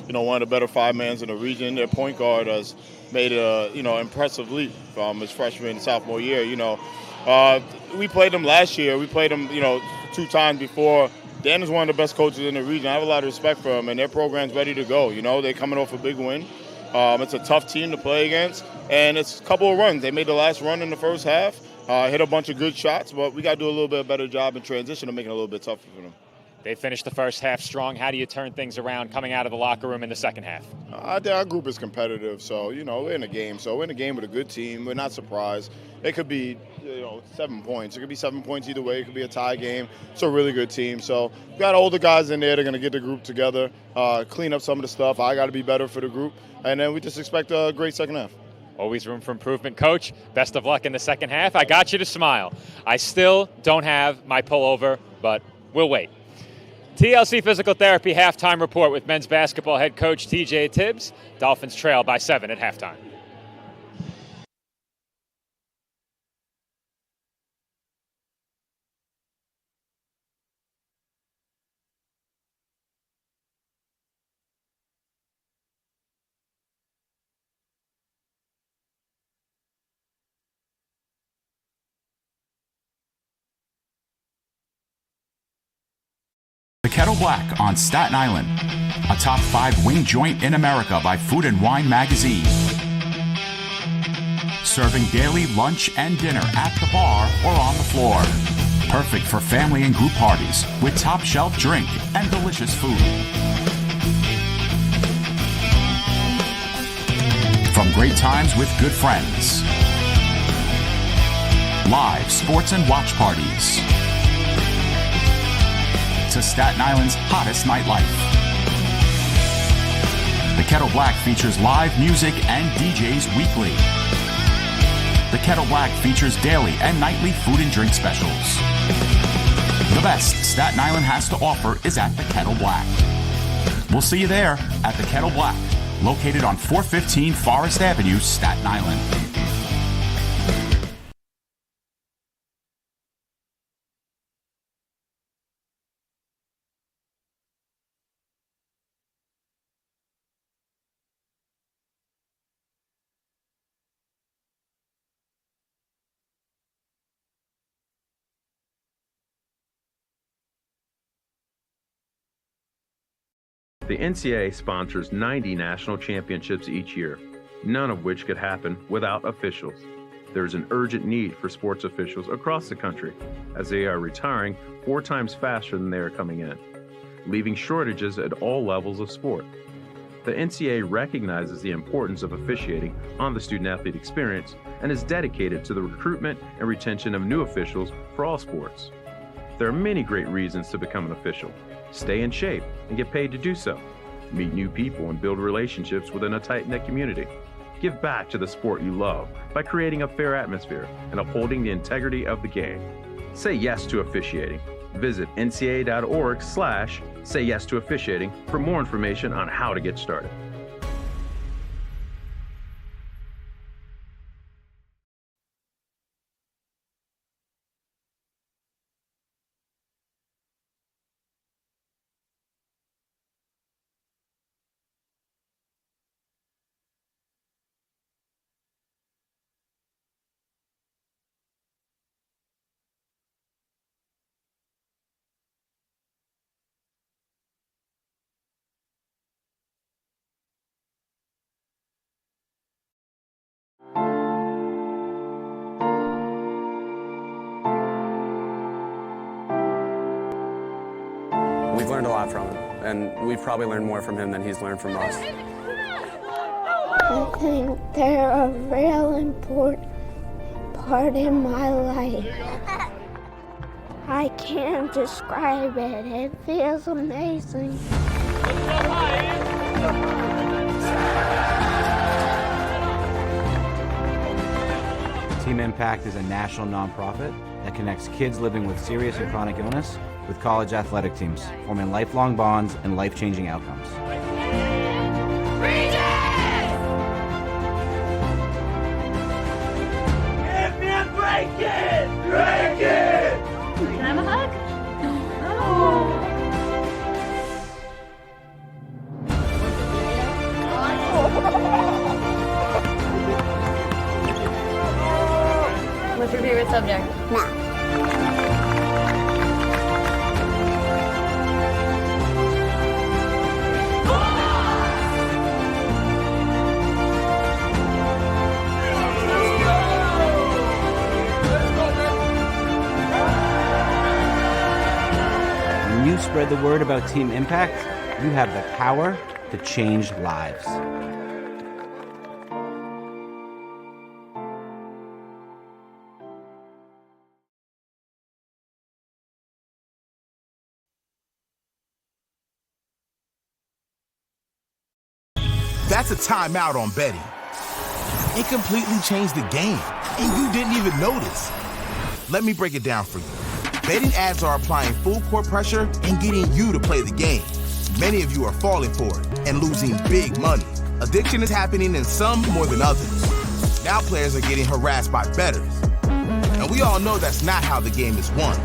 Speaker 3: one of the better 5-mans in the region. Their point guard has made a, impressive leap from his freshman and sophomore year. We played them last year. We played them, 2 times before. Dan is one of the best coaches in the region. I have a lot of respect for him, and their program's ready to go. They're coming off a big win. It's a tough team to play against, and it's a couple of runs. They made the last run in the first half, hit a bunch of good shots, but we got to do a little bit better job in transition to make it a little bit tougher for them.
Speaker 1: They finished the first half strong. How do you turn things around coming out of the locker room in the second half?
Speaker 3: Our group is competitive, so, we're in a game. So we're in a game with a good team. We're not surprised. It could be, 7 points. It could be 7 points either way. It could be a tie game. It's a really good team. So we got older guys in there. They're going to get the group together, clean up some of the stuff. I got to be better for the group. And then we just expect a great second half.
Speaker 1: Always room for improvement, Coach. Best of luck in the second half. I got you to smile. I still don't have my pullover, but we'll wait. TLC Physical Therapy Halftime Report with men's basketball head coach TJ Tibbs. Dolphins trail by 7 at halftime.
Speaker 4: The Kettle Black on Staten Island, a top 5 wing joint in America by Food and Wine magazine. Serving daily lunch and dinner at the bar or on the floor. Perfect for family and group parties with top shelf drink and delicious food. From great times with good friends, live sports and watch parties, to Staten Island's hottest nightlife. The Kettle Black features live music and DJs weekly. The Kettle Black features daily and nightly food and drink specials. The best Staten Island has to offer is at the Kettle Black. We'll see you there at the Kettle Black, located on 415 Forest Avenue, Staten Island.
Speaker 5: The NCAA sponsors 90 national championships each year, none of which could happen without officials. There is an urgent need for sports officials across the country, as they are retiring 4 times faster than they are coming in, leaving shortages at all levels of sport. The NCAA recognizes the importance of officiating on the student-athlete experience and is dedicated to the recruitment and retention of new officials for all sports. There are many great reasons to become an official. Stay in shape and get paid to do so. Meet new people and build relationships within a tight-knit community. Give back to the sport you love by creating a fair atmosphere and upholding the integrity of the game. Say yes to officiating. Visit ncaa.org/say yes to officiating for more information on how to get started.
Speaker 6: We've learned a lot from him, and we've probably learned more from him than he's learned from us.
Speaker 7: I think they're a real important part in my life. I can't describe it. It feels amazing.
Speaker 8: Team Impact is a national nonprofit that connects kids living with serious and chronic illness with college athletic teams, forming lifelong bonds and life-changing outcomes.
Speaker 9: Break it! Break it! Can I have a hug? What's your favorite subject?
Speaker 7: Math.
Speaker 8: When you spread the word about Team Impact, you have the power to change lives.
Speaker 10: That's a timeout on betting. It completely changed the game, and you didn't even notice. Let me break it down for you. Betting ads are applying full court pressure and getting you to play the game. Many of you are falling for it and losing big money. Addiction is happening in some more than others. Now players are getting harassed by bettors. And we all know that's not how the game is won.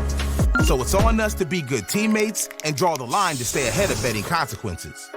Speaker 10: So it's on us to be good teammates and draw the line to stay ahead of betting consequences.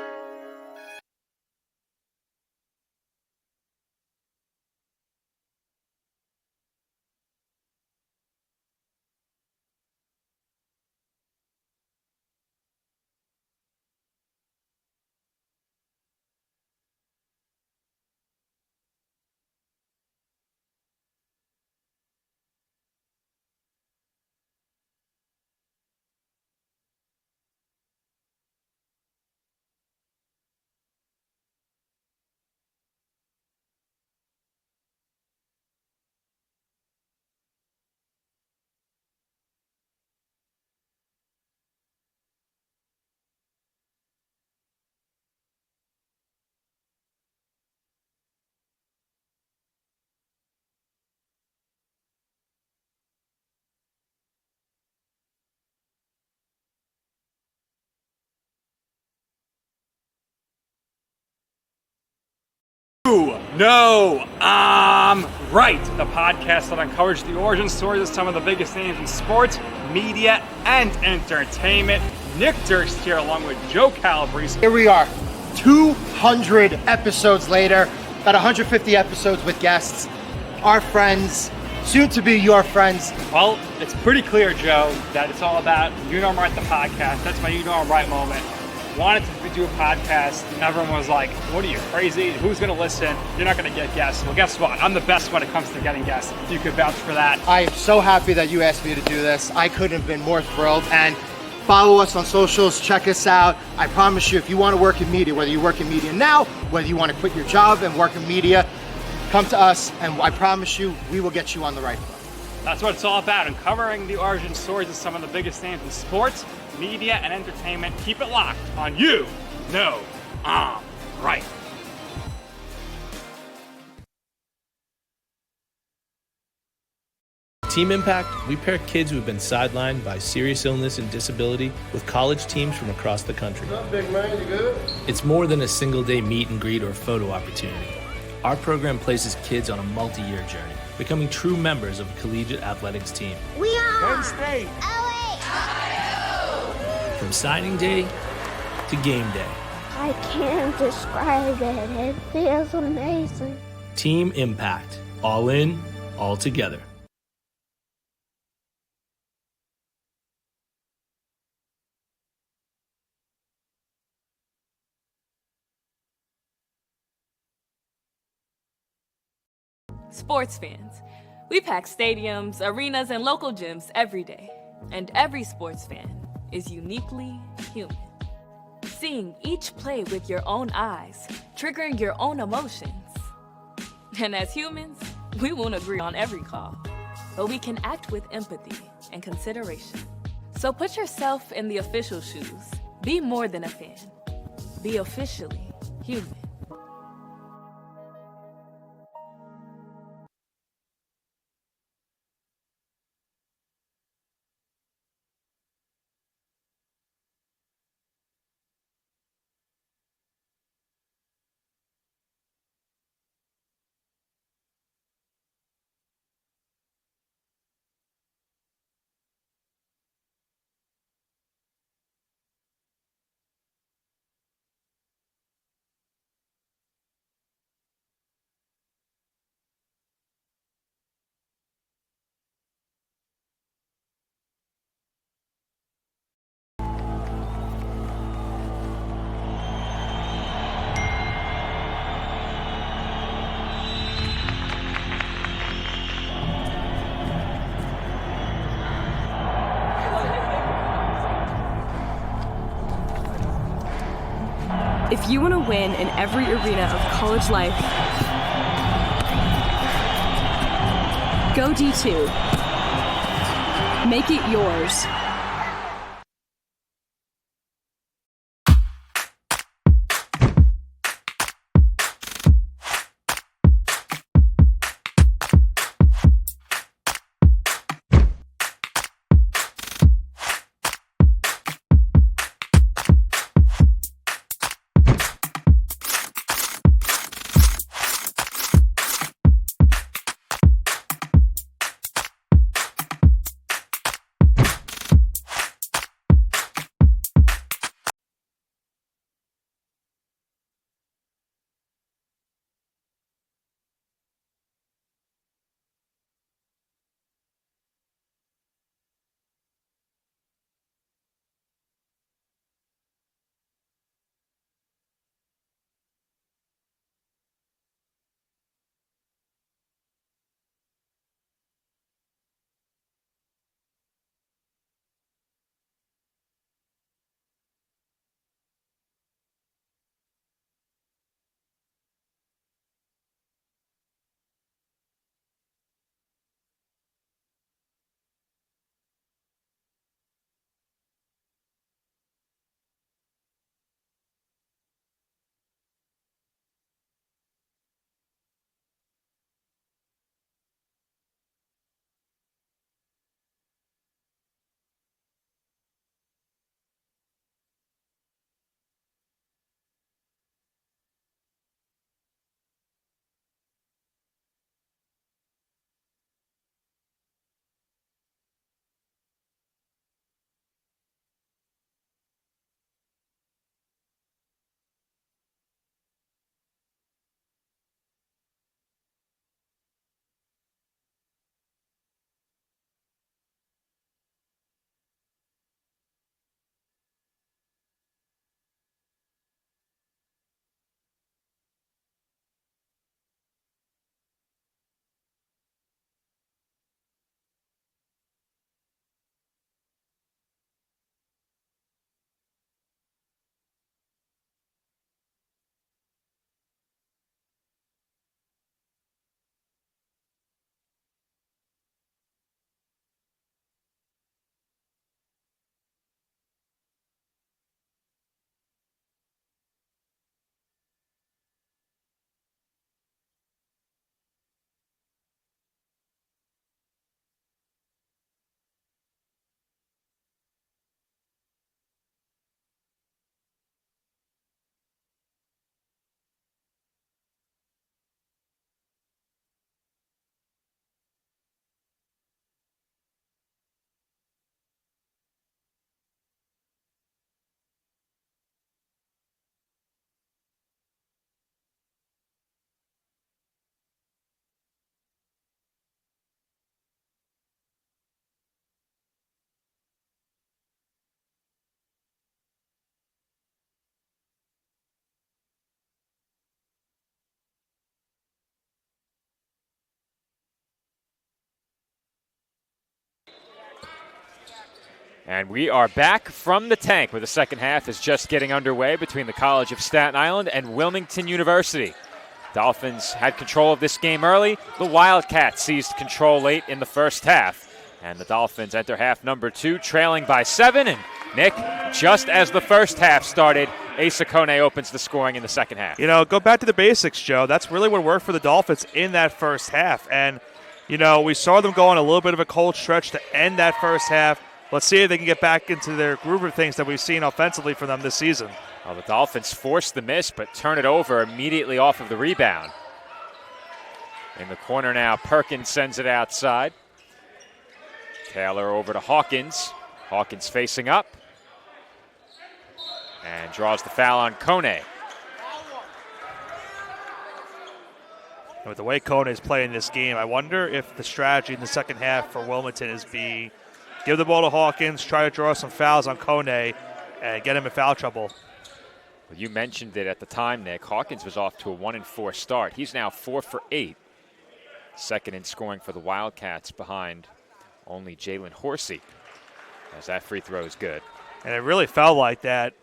Speaker 11: No, I'm right. The podcast that uncovers the origin stories of some of the biggest names in sports, media, and entertainment. Nick Durst here along with Joe Calabrese.
Speaker 12: Here we are, 200 episodes later, about 150 episodes with guests, our friends, soon to be your friends.
Speaker 11: Well, it's pretty clear, Joe, that it's all about You Know I'm Right, the podcast. That's my You Know I'm Right moment. Wanted to do a podcast, and everyone was like, what are you, crazy? Who's going to listen? You're not going to get guests. Well, guess what? I'm the best when it comes to getting guests. You could vouch for that.
Speaker 12: I am so happy that you asked me to do this. I couldn't have been more thrilled. And follow us on socials, check us out. I promise you, if you want to work in media, whether you work in media now, whether you want to quit your job and work in media, come to us, and I promise you, we will get you on the right foot.
Speaker 11: That's what it's all about, uncovering the origin stories of some of the biggest names in sports, media, and entertainment. Keep it locked on You Know I'm Right.
Speaker 13: Team Impact, we pair kids who have been sidelined by serious illness and disability with college teams from across the country.
Speaker 12: What's up, big man? You good?
Speaker 13: It's more than a single-day meet and greet or photo opportunity. Our program places kids on a multi-year journey, becoming true members of a collegiate athletics team.
Speaker 9: We are
Speaker 12: Penn State.
Speaker 13: From signing day to game day.
Speaker 7: I can't describe it. It feels amazing.
Speaker 13: Team Impact. All in, all together.
Speaker 14: Sports fans, we pack stadiums, arenas, and local gyms every day. And every sports fan is uniquely human. Seeing each play with your own eyes, triggering your own emotions. And as humans, we won't agree on every call, but we can act with empathy and consideration. So put yourself in the official shoes. Be more than a fan. Be officially human.
Speaker 15: If you want to win in every arena of college life, go D2. Make it yours.
Speaker 1: And we are back from the tank where the second half is just getting underway between the College of Staten Island and Wilmington University. Dolphins had control of this game early. The Wildcats seized control late in the first half. And the Dolphins enter half number 2, trailing by 7. And Nick, just as the first half started, Asa Kone opens the scoring in the second half.
Speaker 2: Go back to the basics, Joe. That's really what worked for the Dolphins in that first half. And, we saw them go on a little bit of a cold stretch to end that first half. Let's see if they can get back into their groove of things that we've seen offensively from them this season.
Speaker 1: Well, the Dolphins forced the miss, but turn it over immediately off of the rebound. In the corner now, Perkins sends it outside. Taylor over to Hawkins. Hawkins facing up. And draws the foul on Kone.
Speaker 2: With the way Kone is playing this game, I wonder if the strategy in the second half for Wilmington is give the ball to Hawkins, try to draw some fouls on Kone, and get him in foul trouble.
Speaker 1: Well, you mentioned it at the time, Nick. Hawkins was off to a 1-4 start. He's now 4 for 8. Second in scoring for the Wildcats behind only Jalen Horsey, as that free throw is good.
Speaker 2: And it really felt like that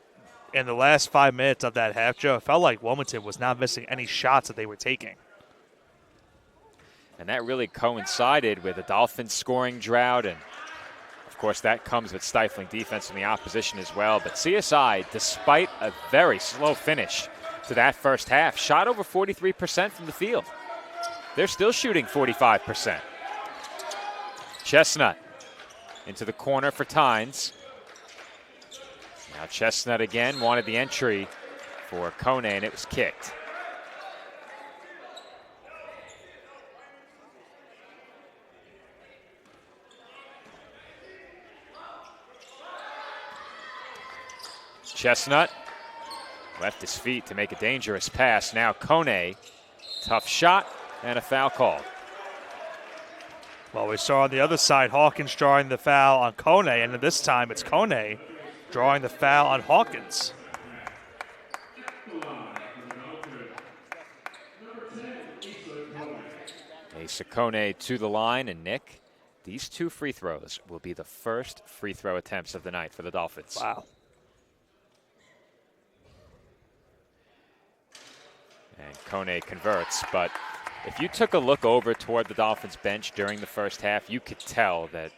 Speaker 2: in the last 5 minutes of that half, Joe. It felt like Wilmington was not missing any shots that they were taking.
Speaker 1: And that really coincided with the Dolphins scoring drought, and of course that comes with stifling defense from the opposition as well. But CSI, despite a very slow finish to that first half, shot over 43% from the field. They're still shooting 45%. Chestnut into the corner for Tynes. Now Chestnut again wanted the entry for Kone, and it was kicked. Chestnut left his feet to make a dangerous pass. Now Kone, tough shot, and a foul call.
Speaker 2: Well, we saw on the other side Hawkins drawing the foul on Kone, and this time it's Kone drawing the foul on Hawkins.
Speaker 1: Asa Kone to the line, and Nick, these 2 free throws will be the first free throw attempts of the night for the Dolphins.
Speaker 2: Wow.
Speaker 1: And Kone converts, but if you took a look over toward the Dolphins bench during the first half, you could tell that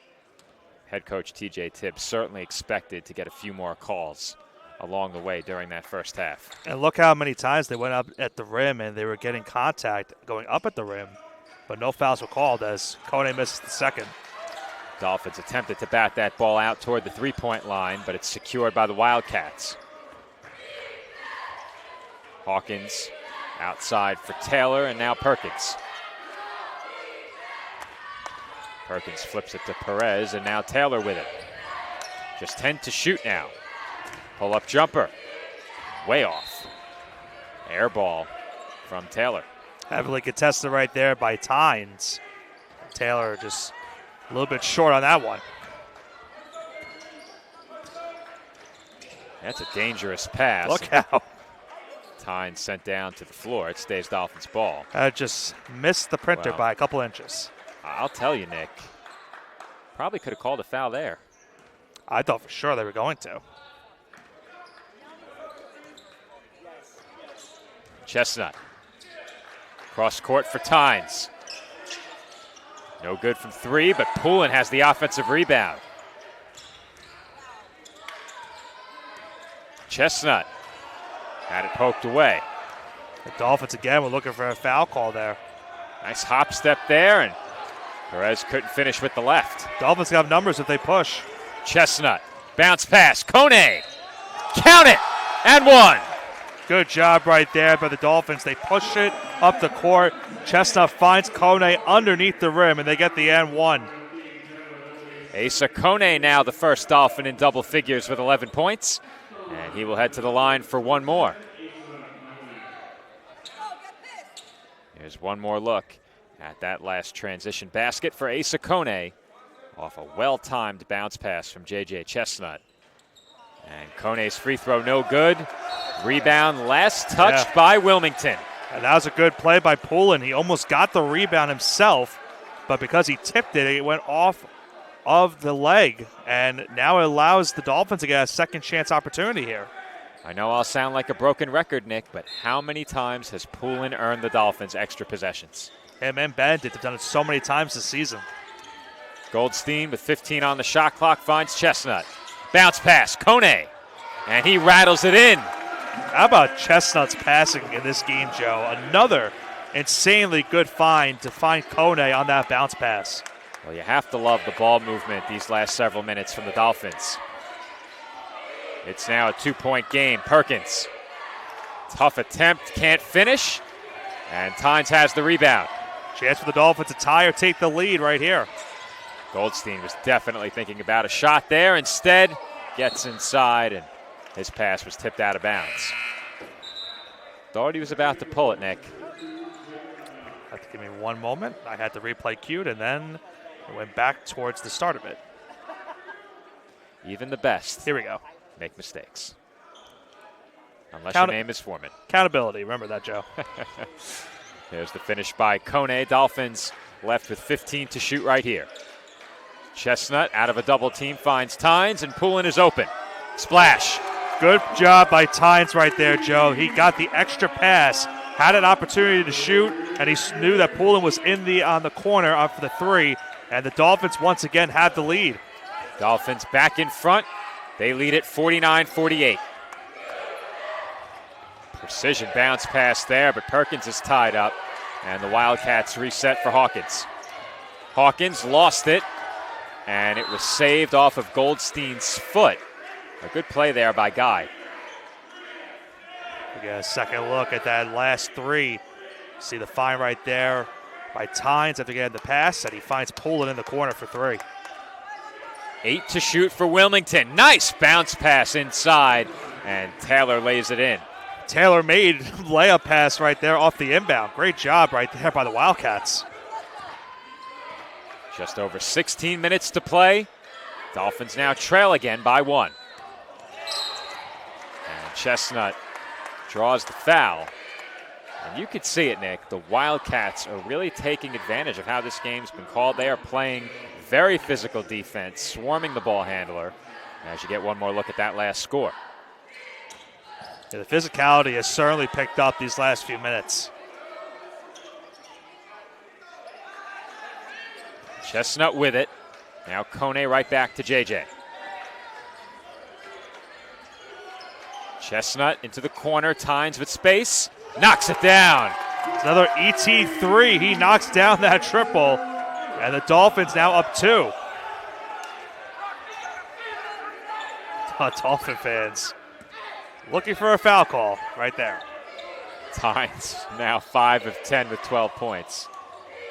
Speaker 1: head coach TJ Tibbs certainly expected to get a few more calls along the way during that first half.
Speaker 2: And look how many times they went up at the rim and they were getting contact going up at the rim, but no fouls were called as Kone misses the second.
Speaker 1: Dolphins attempted to bat that ball out toward the three-point line, but it's secured by the Wildcats. Hawkins outside for Taylor, and now Perkins. Perkins flips it to Perez, and now Taylor with it. Just 10 to shoot now. Pull-up jumper. Way off. Air ball from Taylor.
Speaker 2: Heavily contested right there by Tynes. Taylor just a little bit short on that one.
Speaker 1: That's a dangerous pass.
Speaker 2: Look out.
Speaker 1: Tynes sent down to the floor. It stays Dolphins ball.
Speaker 2: Just missed the printer by a couple inches.
Speaker 1: I'll tell you, Nick. Probably could have called a foul there.
Speaker 2: I thought for sure they were going to.
Speaker 1: Chestnut. Cross court for Tynes. No good from 3, but Poulin has the offensive rebound. Chestnut had it poked away.
Speaker 2: The Dolphins again were looking for a foul call there.
Speaker 1: Nice hop step there, and Perez couldn't finish with the left.
Speaker 2: Dolphins have numbers if they push.
Speaker 1: Chestnut, bounce pass, Kone, count it, and 1.
Speaker 2: Good job right there by the Dolphins. They push it up the court. Chestnut finds Kone underneath the rim, and they get the and 1.
Speaker 1: Asa Kone now the first Dolphin in double figures with 11 points, and he will head to the line for one more. Here's one more look at that last transition basket for Asa Kone off a well-timed bounce pass from J.J. Chestnut. And Kone's free throw no good. Rebound last touched by Wilmington.
Speaker 2: And that was a good play by Poulin. He almost got the rebound himself, but because he tipped it, it went off of the leg, and now it allows the Dolphins to get a second chance opportunity here.
Speaker 1: I know I'll sound like a broken record, Nick, but how many times has Poulin earned the Dolphins extra possessions?
Speaker 2: Him and Bandit have done it so many times this season.
Speaker 1: Goldstein with 15 on the shot clock finds Chestnut. Bounce pass, Kone, and he rattles it in.
Speaker 2: How about Chestnut's passing in this game, Joe? Another insanely good find to find Kone on that bounce pass.
Speaker 1: Well, you have to love the ball movement these last several minutes from the Dolphins. It's now a 2-point game. Perkins, tough attempt, can't finish, and Tynes has the rebound.
Speaker 2: Chance for the Dolphins to tie or take the lead right here.
Speaker 1: Goldstein was definitely thinking about a shot there. Instead, gets inside, and his pass was tipped out of bounds. Thought he was about to pull it, Nick.
Speaker 2: Have to give me one moment. I had the replay queued, and then it went back towards the start of it.
Speaker 1: Even the best.
Speaker 2: Here we go.
Speaker 1: Make mistakes. Unless your name is Foreman.
Speaker 2: Accountability. Remember that, Joe.
Speaker 1: There's the finish by Kone. Dolphins left with 15 to shoot right here. Chestnut out of a double team finds Tynes, and Poulin is open. Splash.
Speaker 2: Good job by Tynes right there, Joe. He got the extra pass, had an opportunity to shoot, and he knew that Poulin was on the corner up for the three, and the Dolphins once again have the lead.
Speaker 1: Dolphins back in front. They lead it 49-48. Precision bounce pass there, but Perkins is tied up, and the Wildcats reset for Hawkins. Hawkins lost it, and it was saved off of Goldstein's foot. A good play there by Guy.
Speaker 2: We get a second look at that last three. See the find right there by Tynes after getting the pass, and he finds Poulin in the corner for three.
Speaker 1: 8 to shoot for Wilmington. Nice bounce pass inside, and Taylor lays it in.
Speaker 2: Taylor made layup pass right there off the inbound. Great job right there by the Wildcats.
Speaker 1: Just over 16 minutes to play. Dolphins now trail again by 1. And Chestnut draws the foul. And you could see it, Nick. The Wildcats are really taking advantage of how this game's been called. They are playing very physical defense, swarming the ball handler. As you get one more look at that last score.
Speaker 2: Yeah, the physicality has certainly picked up these last few minutes.
Speaker 1: Chestnut with it. Now Kone right back to JJ. Chestnut into the corner. Tynes with space. Knocks it down.
Speaker 2: It's another ET3. He knocks down that triple. And the Dolphins now up 2. Dolphin fans looking for a foul call right there.
Speaker 1: Tynes now 5 of 10 with 12 points.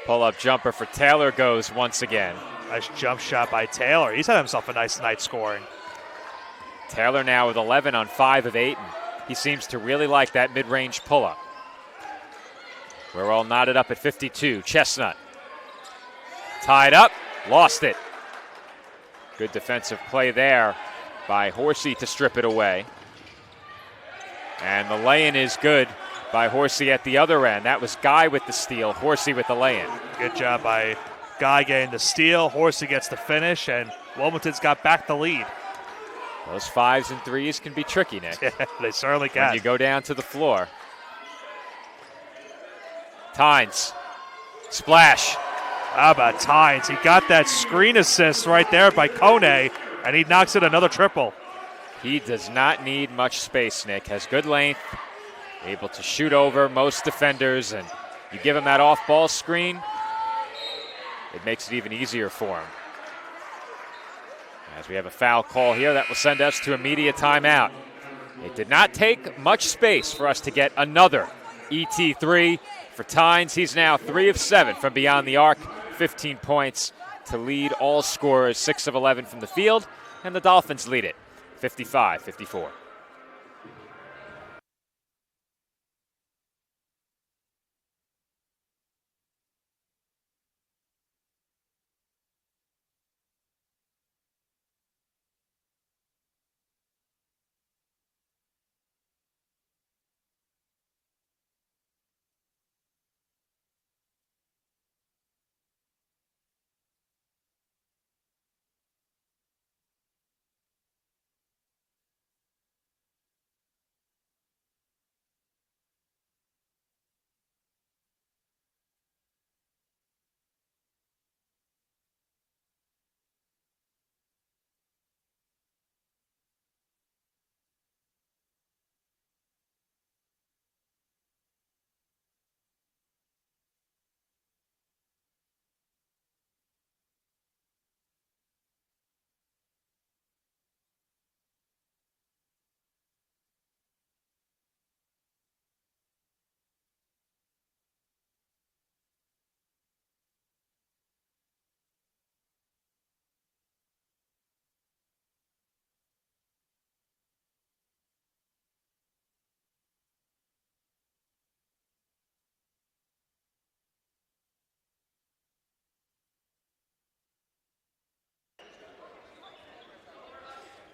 Speaker 1: Pull-up jumper for Taylor goes once again.
Speaker 2: Nice jump shot by Taylor. He's had himself a nice night scoring.
Speaker 1: Taylor now with 11 on 5 of 8, and he seems to really like that mid-range pull-up. We're all knotted up at 52. Chestnut tied up, lost it. Good defensive play there by Horsey to strip it away. And the lay-in is good by Horsey at the other end. That was Guy with the steal, Horsey with the lay-in.
Speaker 2: Good job by Guy getting the steal. Horsey gets the finish, and Wilmington's got back the lead.
Speaker 1: Those 5s and 3s can be tricky, Nick.
Speaker 2: Yeah, they certainly can.
Speaker 1: When you go down to the floor. Tynes, splash.
Speaker 2: How about Tynes? He got that screen assist right there by Kone, and he knocks in another triple.
Speaker 1: He does not need much space, Nick. Has good length, able to shoot over most defenders, and you give him that off-ball screen, it makes it even easier for him. As we have a foul call here, that will send us to immediate timeout. It did not take much space for us to get another ET3 for Tynes. He's now 3 of 7 from beyond the arc, 15 points to lead all scorers, 6 of 11 from the field, and the Dolphins lead it 55-54.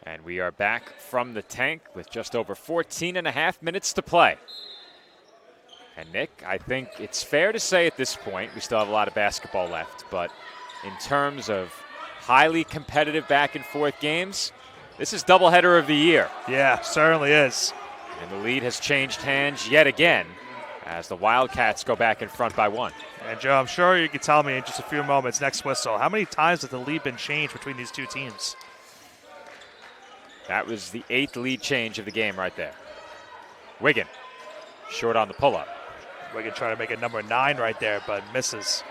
Speaker 1: And we are back from the tank with just over 14 and a half minutes to play. And Nick, I think it's fair to say at this point, we still have a lot of basketball left, but in terms of highly competitive back and forth games, this is doubleheader of the year.
Speaker 2: Yeah, certainly is.
Speaker 1: And the lead has changed hands yet again as the Wildcats go back in front by 1.
Speaker 2: And Joe, I'm sure you can tell me in just a few moments, next whistle, how many times has the lead been changed between these two teams?
Speaker 1: That was the 8th lead change of the game right there. Wiggin, short on the pull-up.
Speaker 2: Wiggin trying to make it number 9 right there, but misses.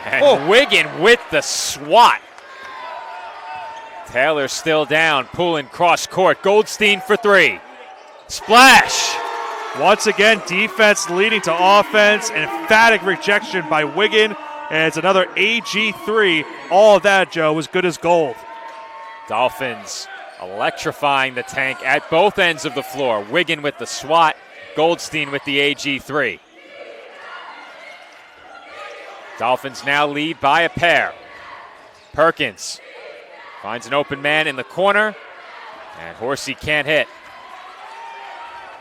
Speaker 1: And Wiggin with the swat. Taylor still down, pulling cross court. Goldstein for 3. Splash!
Speaker 2: Once again, defense leading to offense. An emphatic rejection by Wiggin. And it's another AG3. All of that, Joe, was good as gold.
Speaker 1: Dolphins electrifying the tank at both ends of the floor. Wiggin with the swat, Goldstein with the AG3. Dolphins now lead by a pair. Perkins finds an open man in the corner, and Horsey can't hit.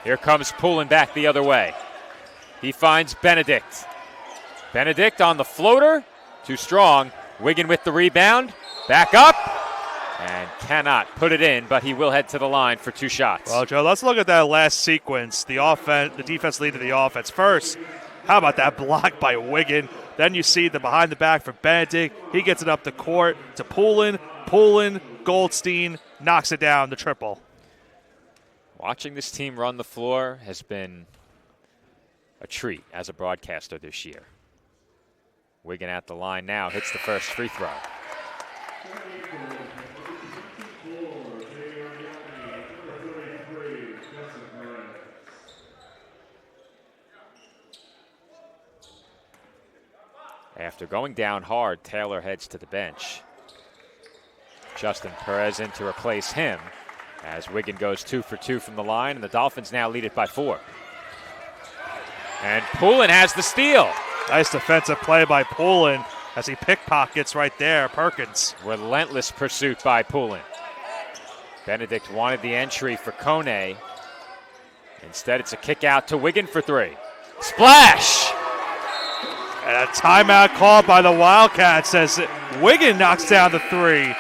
Speaker 1: Here comes Poulin back the other way. He finds Benedict. Benedict on the floater, too strong. Wiggin with the rebound, back up, and cannot put it in, but he will head to the line for 2 shots.
Speaker 2: Well, Joe, let's look at that last sequence. The defense lead to the offense. First, how about that block by Wiggin? Then you see the behind the back for Benedict. He gets it up the court to Poulin. Poulin, Goldstein knocks it down, the triple.
Speaker 1: Watching this team run the floor has been a treat as a broadcaster this year. Wiggin at the line now, hits the first free throw. After going down hard, Taylor heads to the bench. Justin Perez in to replace him as Wiggin goes 2 for 2 from the line, and the Dolphins now lead it by 4. And Poulin has the steal.
Speaker 2: Nice defensive play by Poulin as he pickpockets right there, Perkins.
Speaker 1: Relentless pursuit by Poulin. Benedict wanted the entry for Kone. Instead, it's a kick out to Wiggin for 3. Splash!
Speaker 2: And a timeout called by the Wildcats as Wiggin knocks down the 3.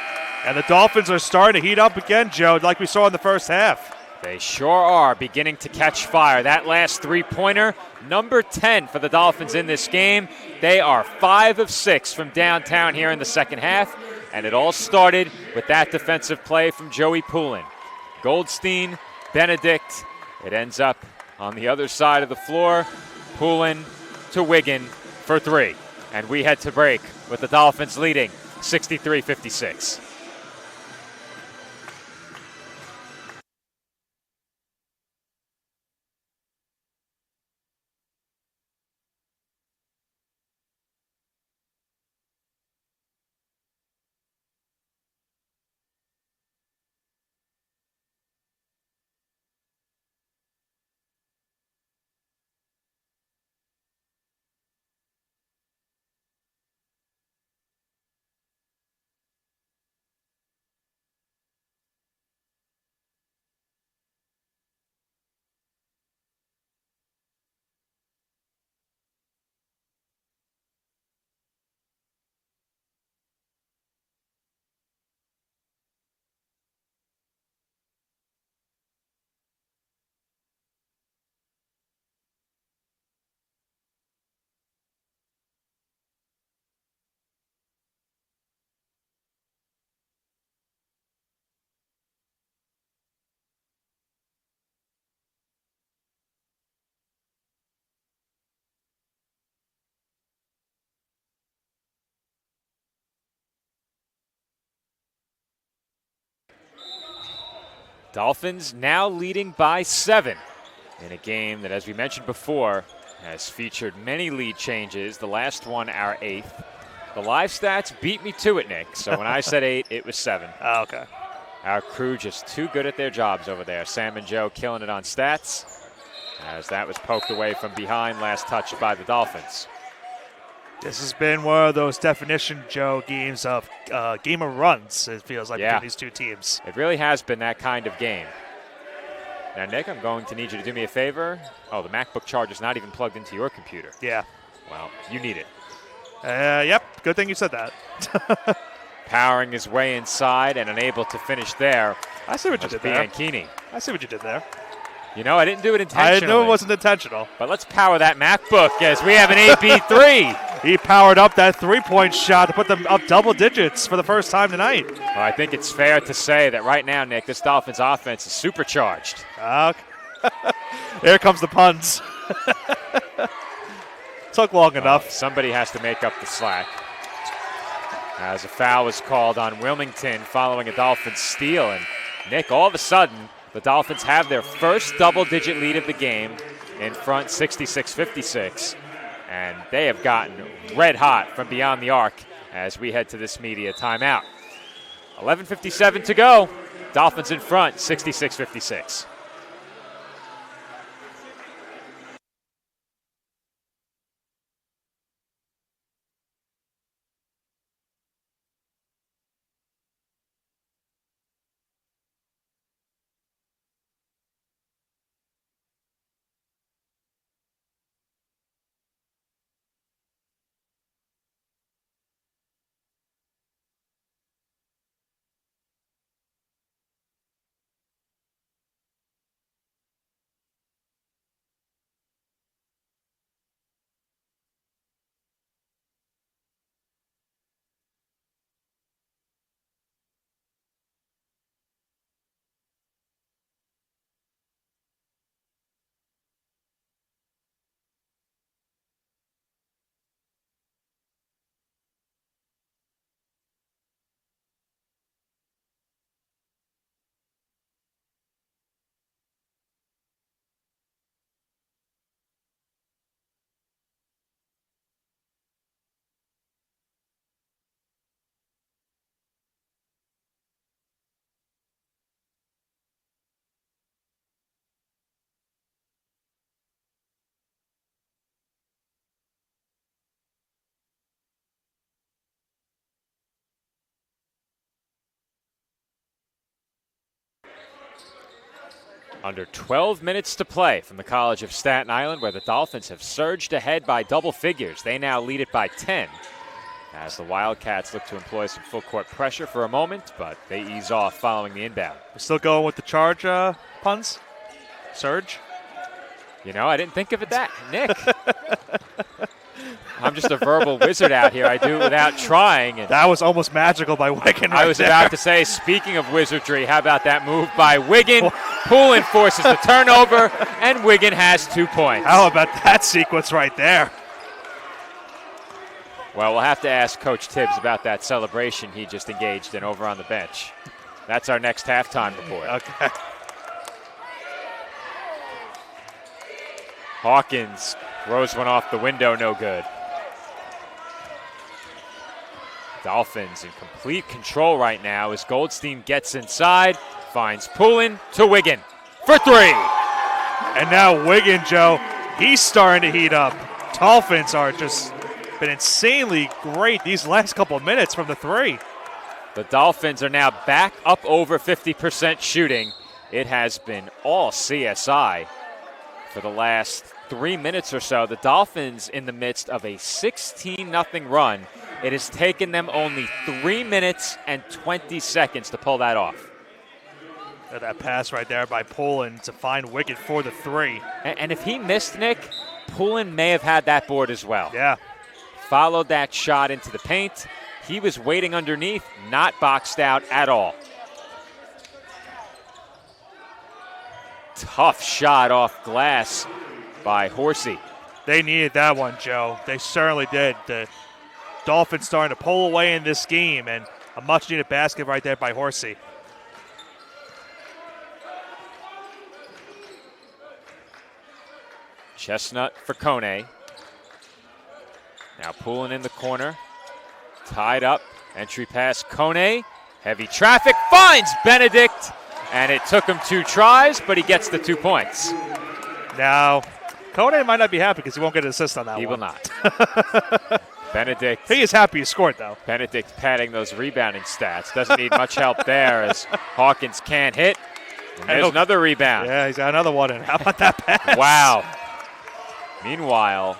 Speaker 2: And the Dolphins are starting to heat up again, Joe, like we saw in the first half.
Speaker 1: They sure are beginning to catch fire. That last 3-pointer, number 10 for the Dolphins in this game. They are 5 of 6 from downtown here in the second half. And it all started with that defensive play from Joey Poulin. Goldstein, Benedict. It ends up on the other side of the floor. Poulin to Wiggin for 3. And we head to break with the Dolphins leading 63-56. Dolphins now leading by 7 in a game that, as we mentioned before, has featured many lead changes. The last one, our 8th. The live stats beat me to it, Nick. So when I said 8, it was 7.
Speaker 2: Oh, okay.
Speaker 1: Our crew just too good at their jobs over there. Sam and Joe killing it on stats as that was poked away from behind, last touch by the Dolphins.
Speaker 2: This has been one of those definition, Joe, games of game of runs, it feels like, between these two teams.
Speaker 1: It really has been that kind of game. Now, Nick, I'm going to need you to do me a favor. Oh, the MacBook charger's not even plugged into your computer.
Speaker 2: Yeah.
Speaker 1: Well, you need it.
Speaker 2: Yep, good thing you said that.
Speaker 1: Powering his way inside and unable to finish there.
Speaker 2: I see what you did there.
Speaker 1: Bianchini.
Speaker 2: I see what you did there.
Speaker 1: You know, I didn't do it intentionally.
Speaker 2: I knew it wasn't intentional.
Speaker 1: But let's power that MacBook as we have an AB3.
Speaker 2: He powered up that three-point shot to put them up double digits for the first time tonight.
Speaker 1: Well, I think it's fair to say that right now, Nick, this Dolphins offense is supercharged.
Speaker 2: Okay. Here comes the puns. Took long enough.
Speaker 1: Somebody has to make up the slack. As a foul was called on Wilmington following a Dolphins steal. And, Nick, all of a sudden, the Dolphins have their first double-digit lead of the game in front 66-56. And they have gotten red hot from beyond the arc as we head to this media timeout. 11:57 to go. Dolphins in front, 66-56. Under 12 minutes to play from the College of Staten Island, where the Dolphins have surged ahead by double figures. They now lead it by 10 as the Wildcats look to employ some full court pressure for a moment, but they ease off following the inbound.
Speaker 2: We're still going with the charge puns? Surge?
Speaker 1: You know, I didn't think of it that. Nick. I'm just a verbal wizard out here. I do it without trying. And
Speaker 2: that was almost magical by Wiggin.
Speaker 1: I was about to say, speaking of wizardry, how about that move by Wiggin? Poulin forces the turnover, and Wiggin has 2 points.
Speaker 2: How about that sequence right there?
Speaker 1: Well, we'll have to ask Coach Tibbs about that celebration he just engaged in over on the bench. That's our next halftime report.
Speaker 2: Okay.
Speaker 1: Hawkins throws one off the window, no good. Dolphins in complete control right now as Goldstein gets inside, finds Poulin to Wiggin for 3.
Speaker 2: And now Wiggin, Joe, he's starting to heat up. Dolphins are just been insanely great these last couple of minutes from the 3.
Speaker 1: The Dolphins are now back up over 50% shooting. It has been all CSI for the last 3 minutes or so. The Dolphins in the midst of a 16-0 run. It has taken them only 3 minutes and 20 seconds to pull that off.
Speaker 2: That pass right there by Poulin to find Wiggin for the 3.
Speaker 1: And if he missed, Nick, Poulin may have had that board as well.
Speaker 2: Yeah.
Speaker 1: Followed that shot into the paint. He was waiting underneath, not boxed out at all. Tough shot off glass by Horsey.
Speaker 2: They needed that one, Joe. They certainly did. The Dolphins starting to pull away in this game, and a much-needed basket right there by Horsey.
Speaker 1: Chestnut for Kone. Now Poulin in the corner. Tied up. Entry pass Kone. Heavy traffic. Finds Benedict. And it took him 2 tries, but he gets the 2 points.
Speaker 2: Now, Kone might not be happy because he won't get an assist on that one.
Speaker 1: He will not. Benedict.
Speaker 2: He is happy he scored, though.
Speaker 1: Benedict padding those rebounding stats. Doesn't need much help there as Hawkins can't hit. And there's another rebound.
Speaker 2: Yeah, he's got another one in. How about that pass?
Speaker 1: Wow. Meanwhile,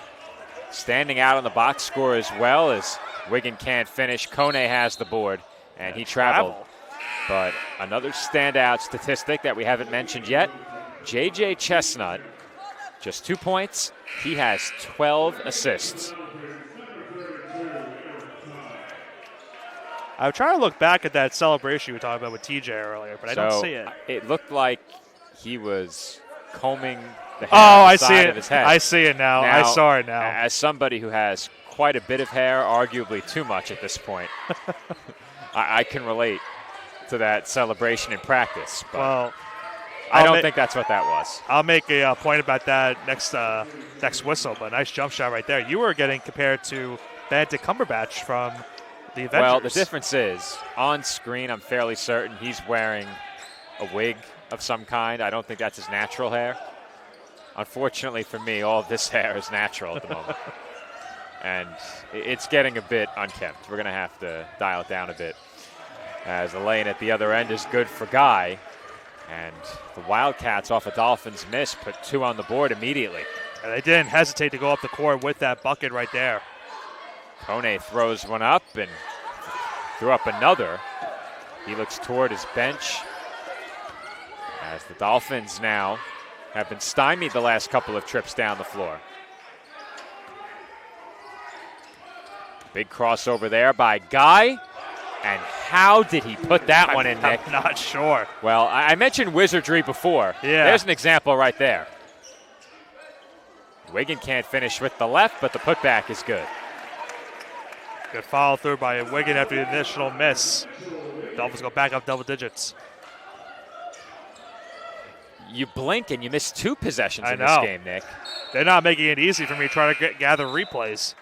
Speaker 1: standing out on the box score as well as Wigan can't finish. Kone has the board, and he traveled. But another standout statistic that we haven't mentioned yet, J.J. Chestnut, just 2 points. He has 12 assists.
Speaker 2: I'm trying to look back at that celebration you were talking about with TJ earlier, but I don't see it.
Speaker 1: It looked like he was combing the hair
Speaker 2: on
Speaker 1: the
Speaker 2: I
Speaker 1: side
Speaker 2: see it.
Speaker 1: of his head.
Speaker 2: I see it now. I saw it now.
Speaker 1: As somebody who has quite a bit of hair, arguably too much at this point, I can relate to that celebration in practice. But
Speaker 2: well,
Speaker 1: I don't think that's what that was.
Speaker 2: I'll make a point about that next whistle, but nice jump shot right there. You were getting compared to Benedict Cumberbatch from the Avengers.
Speaker 1: Well, the difference is, on screen, I'm fairly certain he's wearing a wig of some kind. I don't think that's his natural hair. Unfortunately for me, all of this hair is natural at the moment. And it's getting a bit unkempt. We're going to have to dial it down a bit. As the lane at the other end is good for Guy. And the Wildcats, off a Dolphins miss, put 2 on the board immediately.
Speaker 2: And they didn't hesitate to go up the court with that bucket right there.
Speaker 1: Kone throws one up and threw up another. He looks toward his bench as the Dolphins now have been stymied the last couple of trips down the floor. Big crossover there by Guy. And how did he put that one in, Nick?
Speaker 2: I'm not sure.
Speaker 1: Well, I mentioned wizardry before.
Speaker 2: Yeah.
Speaker 1: There's an example right there. Wigan can't finish with the left, but the putback is good.
Speaker 2: Good follow through by Wigan after the initial miss. Dolphins go back up double digits.
Speaker 1: You blink and you miss 2 possessions in
Speaker 2: know.
Speaker 1: this game, Nick.
Speaker 2: They're not making it easy for me trying to gather replays.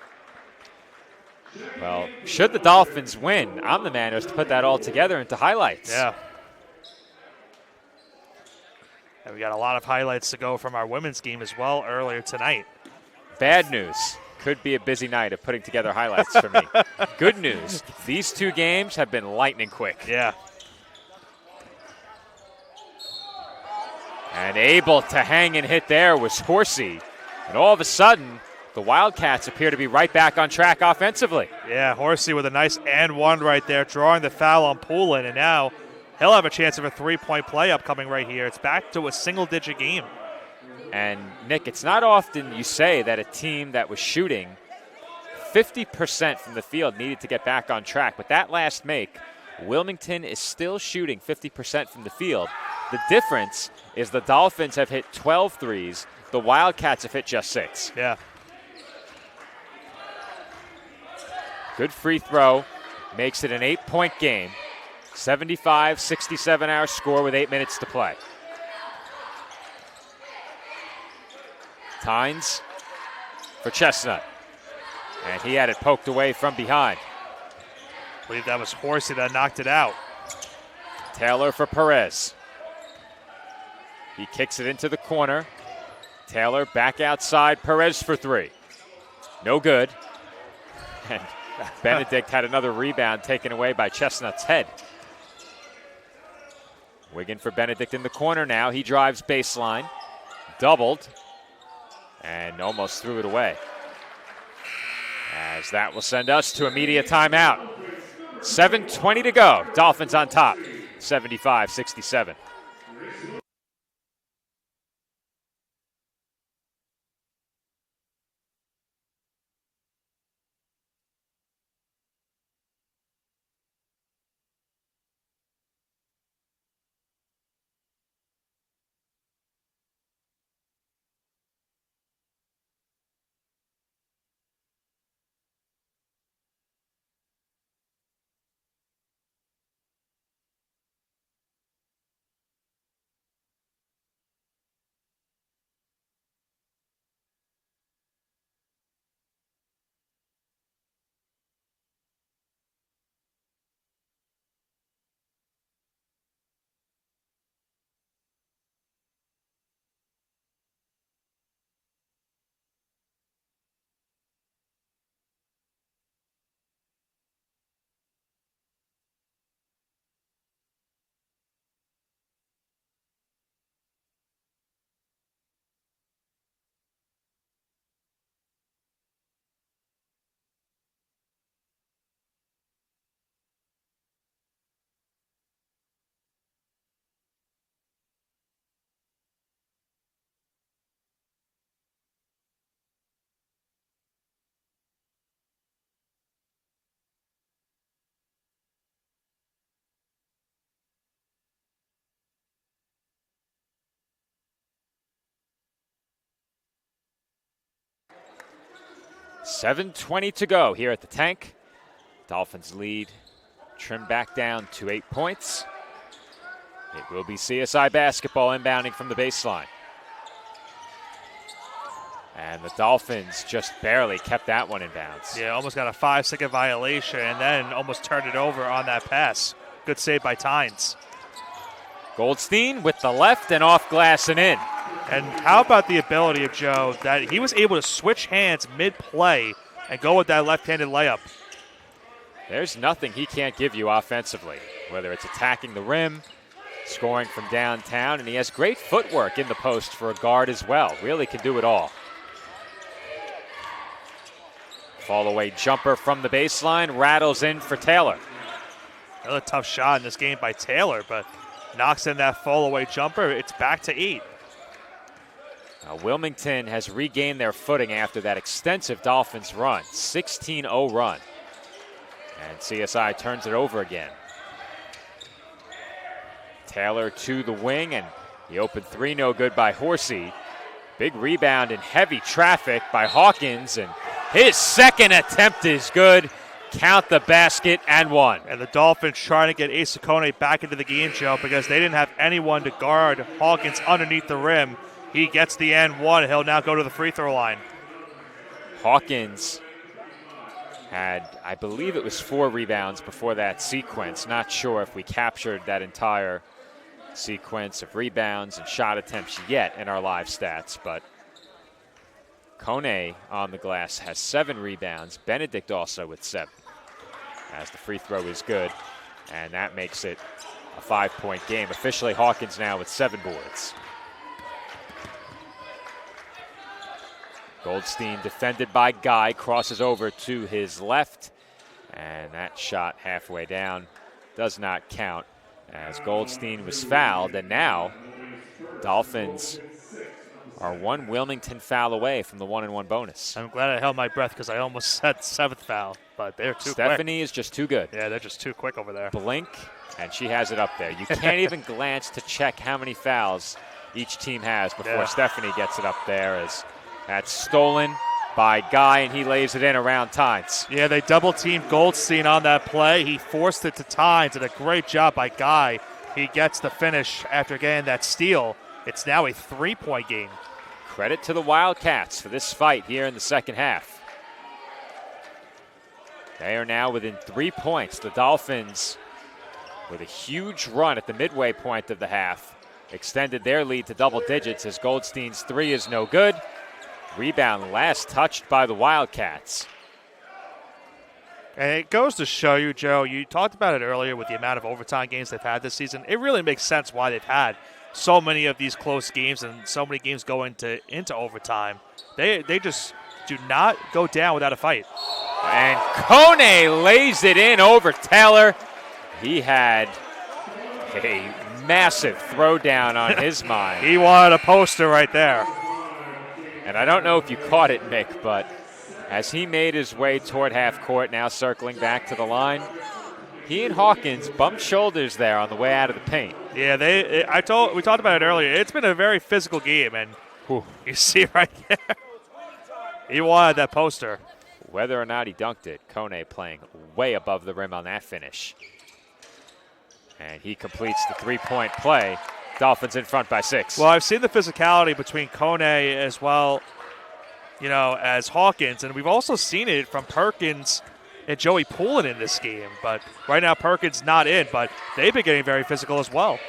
Speaker 1: Well, should the Dolphins win, I'm the man who has to put that all together into highlights.
Speaker 2: Yeah. And we got a lot of highlights to go from our women's game as well earlier tonight.
Speaker 1: Bad news. Could be a busy night of putting together highlights for me. Good news. These 2 games have been lightning quick.
Speaker 2: Yeah.
Speaker 1: And able to hang and hit there was Horsey. And all of a sudden, the Wildcats appear to be right back on track offensively.
Speaker 2: Yeah, Horsey with a nice and one right there, drawing the foul on Poulin, and now he'll have a chance of a 3-point play upcoming right here. It's back to a single-digit game.
Speaker 1: And, Nick, it's not often you say that a team that was shooting 50% from the field needed to get back on track. But that last make, Wilmington is still shooting 50% from the field. The difference is the Dolphins have hit 12 threes. The Wildcats have hit just 6.
Speaker 2: Yeah.
Speaker 1: Good free throw. Makes it an 8-point game. 75-67 our score with 8 minutes to play. Tynes for Chestnut. And he had it poked away from behind.
Speaker 2: I believe that was Horsey that knocked it out.
Speaker 1: Taylor for Perez. He kicks it into the corner. Taylor back outside. Perez for 3. No good. And Benedict had another rebound taken away by Chestnut's head. Wigan for Benedict in the corner now. He drives baseline. Doubled. And almost threw it away. As that will send us to a media timeout. 7:20 to go. Dolphins on top. 75-67. 7:20 to go here at the Tank. Dolphins lead trimmed back down to 8 points. It will be CSI basketball inbounding from the baseline. And the Dolphins just barely kept that one in bounds.
Speaker 2: Yeah, almost got a 5-second violation and then almost turned it over on that pass. Good save by Tynes.
Speaker 1: Goldstein with the left and off glass and in.
Speaker 2: And how about the ability of Joe that he was able to switch hands mid-play and go with that left-handed layup.
Speaker 1: There's nothing he can't give you offensively, whether it's attacking the rim, scoring from downtown, and he has great footwork in the post for a guard as well. Really can do it all. Fall away jumper from the baseline, rattles in for Taylor.
Speaker 2: Another tough shot in this game by Taylor, but knocks in that fall away jumper. It's back to 8.
Speaker 1: Now, Wilmington has regained their footing after that extensive Dolphins run, 16-0 run. And CSI turns it over again. Taylor to the wing, and the open three no good by Horsey. Big rebound in heavy traffic by Hawkins, and his second attempt is good. Count the basket and one.
Speaker 2: And the Dolphins trying to get Asa Kone back into the game, Joe, because they didn't have anyone to guard Hawkins underneath the rim. He gets the and one. He'll now go to the free throw line.
Speaker 1: Hawkins had, I believe it was 4 rebounds before that sequence. Not sure if we captured that entire sequence of rebounds and shot attempts yet in our live stats, but Kone on the glass has 7 rebounds. Benedict also with 7, as the free throw is good, and that makes it a 5-point game. Officially, Hawkins now with 7 boards. Goldstein defended by Guy, crosses over to his left, and that shot halfway down does not count as Goldstein was fouled, and now Dolphins are 1 Wilmington foul away from the 1-and-1 bonus.
Speaker 2: I'm glad I held my breath because I almost said 7th foul, but they're too
Speaker 1: Stephanie
Speaker 2: quick.
Speaker 1: is just too good.
Speaker 2: Yeah, they're just too quick over there.
Speaker 1: Blink, and she has it up there. You can't even glance to check how many fouls each team has before Stephanie gets it up there, as that's stolen by Guy, and he lays it in around Tynes.
Speaker 2: Yeah, they double-teamed Goldstein on that play. He forced it to Tynes, and a great job by Guy. He gets the finish after getting that steal. It's now a 3-point game.
Speaker 1: Credit to the Wildcats for this fight here in the second half. They are now within 3 points. The Dolphins, with a huge run at the midway point of the half, extended their lead to double digits as Goldstein's 3 is no good. Rebound last touched by the Wildcats.
Speaker 2: And it goes to show you, Joe, you talked about it earlier with the amount of overtime games they've had this season. It really makes sense why they've had so many of these close games and so many games go into overtime. They just do not go down without a fight.
Speaker 1: And Kone lays it in over Taylor. He had a massive throwdown on his mind.
Speaker 2: He wanted a poster right there.
Speaker 1: And I don't know if you caught it, Mick, but as he made his way toward half court, now circling back to the line, he and Hawkins bumped shoulders there on the way out of the paint.
Speaker 2: Yeah, we talked about it earlier. It's been a very physical game, and you see right there, he wanted that poster.
Speaker 1: Whether or not he dunked it, Kone playing way above the rim on that finish. And he completes the 3-point play. Dolphins in front by 6.
Speaker 2: Well, I've seen the physicality between Kone as well, as Hawkins, and we've also seen it from Perkins and Joey Poulin in this game. But right now, Perkins not in, but they've been getting very physical as well.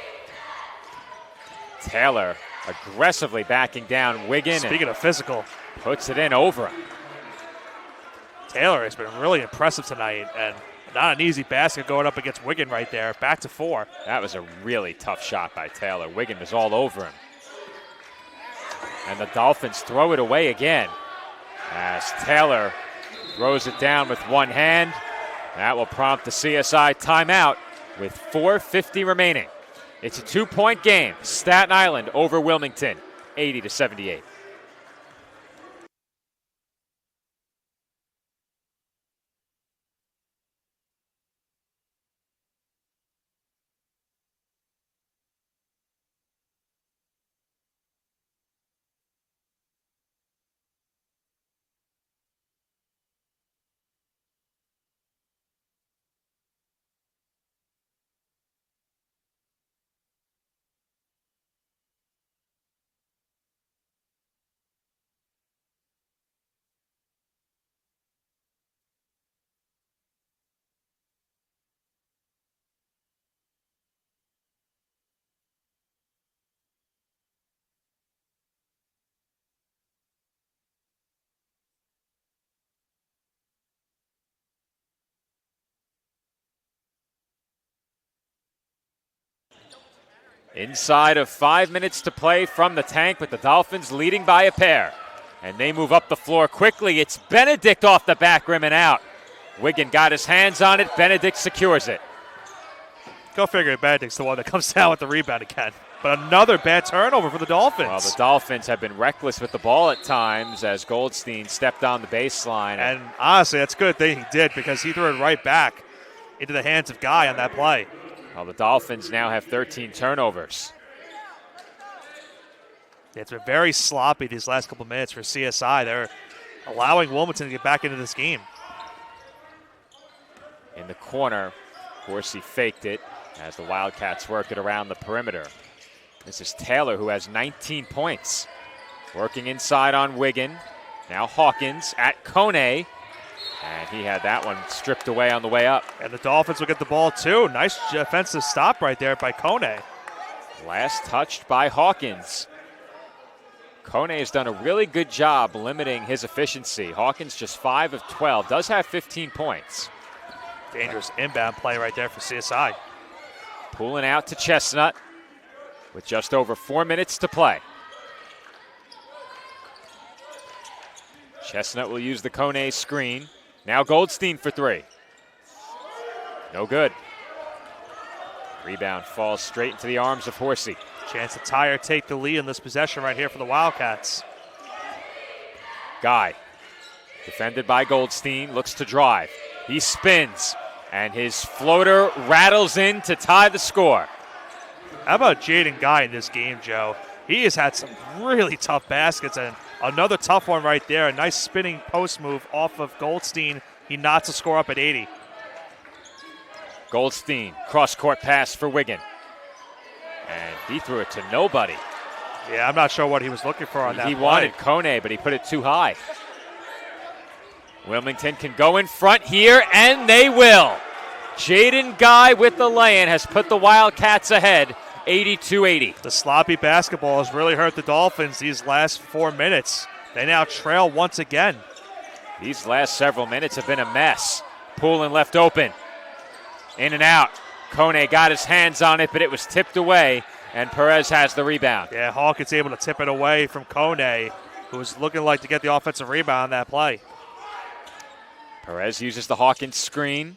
Speaker 1: Taylor aggressively backing down Wiggin.
Speaker 2: Speaking of physical,
Speaker 1: puts it in over him.
Speaker 2: Taylor has been really impressive tonight, and not an easy basket going up against Wiggin right there. Back to 4.
Speaker 1: That was a really tough shot by Taylor. Wiggin was all over him. And the Dolphins throw it away again as Taylor throws it down with one hand. That will prompt the CSI timeout with 4:50 remaining. It's a 2-point game. Staten Island over Wilmington, 80-78. Inside of 5 minutes to play from the tank, with the Dolphins leading by a pair. And they move up the floor quickly. It's Benedict off the back rim and out. Wiggin got his hands on it. Benedict secures it.
Speaker 2: Go figure, Benedict's the one that comes down with the rebound again. But another bad turnover for the Dolphins.
Speaker 1: Well, the Dolphins have been reckless with the ball at times as Goldstein stepped on the baseline.
Speaker 2: And honestly, that's a good thing he did, because he threw it right back into the hands of Guy on that play.
Speaker 1: Well, the Dolphins now have 13 turnovers.
Speaker 2: It's been very sloppy these last couple minutes for CSI. They're allowing Wilmington to get back into this game.
Speaker 1: In the corner, Horsey faked it as the Wildcats work it around the perimeter. This is Taylor, who has 19 points. Working inside on Wiggin. Now Hawkins at Kone. And he had that one stripped away on the way up.
Speaker 2: And the Dolphins will get the ball too. Nice defensive stop right there by Kone.
Speaker 1: Last touched by Hawkins. Kone has done a really good job limiting his efficiency. Hawkins just 5 of 12, does have 15 points.
Speaker 2: Dangerous inbound play right there for CSI.
Speaker 1: Pulling out to Chestnut with just over 4 minutes to play. Chestnut will use the Kone screen. Now Goldstein for 3. No good. Rebound falls straight into the arms of Horsey.
Speaker 2: Chance to tie or take the lead in this possession right here for the Wildcats.
Speaker 1: Guy, defended by Goldstein, looks to drive. He spins, and his floater rattles in to tie the score.
Speaker 2: How about Jaden Guy in this game, Joe? He has had some really tough baskets, and another tough one right there. A nice spinning post move off of Goldstein. He knots the score up at 80.
Speaker 1: Goldstein, cross-court pass for Wiggin. And he threw it to nobody.
Speaker 2: Yeah, I'm not sure what he was looking for on that
Speaker 1: He
Speaker 2: play.
Speaker 1: wanted Kone, but he put it too high. Wilmington can go in front here, and they will. Jaden Guy with the lay-in has put the Wildcats ahead, 82-80.
Speaker 2: The sloppy basketball has really hurt the Dolphins these last 4 minutes. They now trail once again.
Speaker 1: These last several minutes have been a mess. Poulin left open. In and out. Kone got his hands on it, but it was tipped away, and Perez has the rebound.
Speaker 2: Yeah, Hawkins able to tip it away from Kone, who was looking like to get the offensive rebound on that play.
Speaker 1: Perez uses the Hawkins screen,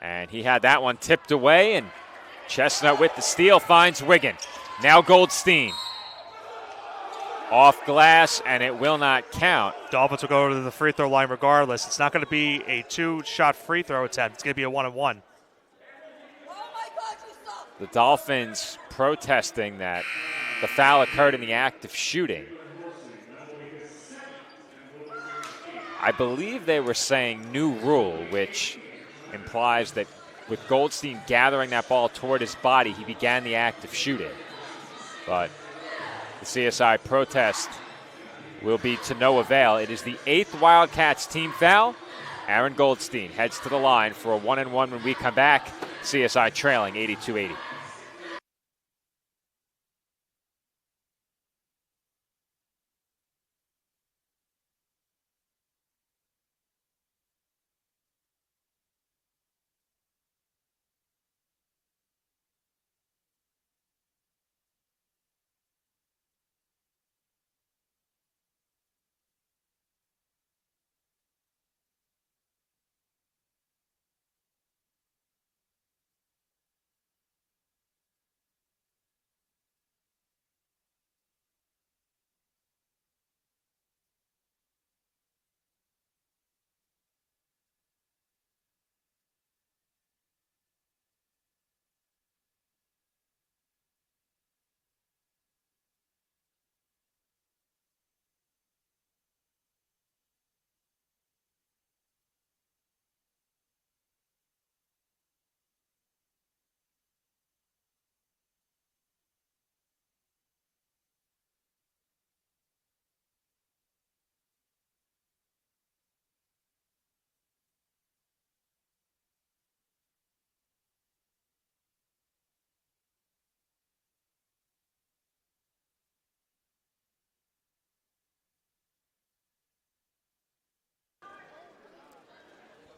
Speaker 1: and he had that one tipped away, and Chestnut with the steal finds Wiggin. Now Goldstein. Off glass, and it will not count.
Speaker 2: Dolphins will go to the free throw line regardless. It's not going to be a 2-shot free throw attempt. It's going to be a 1-on-1.
Speaker 1: The Dolphins protesting that the foul occurred in the act of shooting. I believe they were saying new rule, which implies that with Goldstein gathering that ball toward his body, he began the act of shooting. But the CSI protest will be to no avail. It is the 8th Wildcats team foul. Aaron Goldstein heads to the line for a 1-and-1 when we come back. CSI trailing 82-80.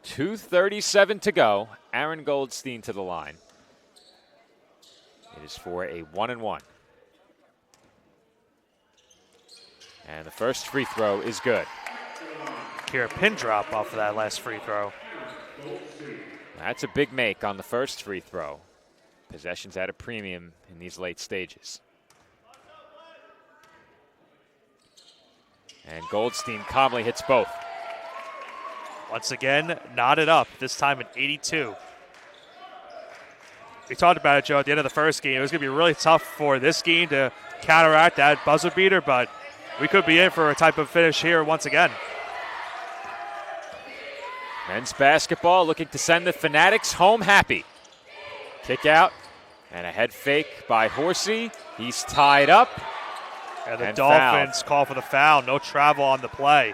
Speaker 1: .237 to go. Aaron Goldstein to the line. It is for a 1-1. And the first free throw is good.
Speaker 2: Here, a pin drop off of that last free throw.
Speaker 1: That's a big make on the first free throw. Possession's at a premium in these late stages. And Goldstein calmly hits both.
Speaker 2: Once again, knotted up, this time at 82. We talked about it, Joe, at the end of the first game. It was going to be really tough for this game to counteract that buzzer beater, but we could be in for a type of finish here once again.
Speaker 1: Men's basketball looking to send the Fanatics home happy. Kick out and a head fake by Horsey. He's tied up.
Speaker 2: And the Dolphins call for the foul. No travel on the play.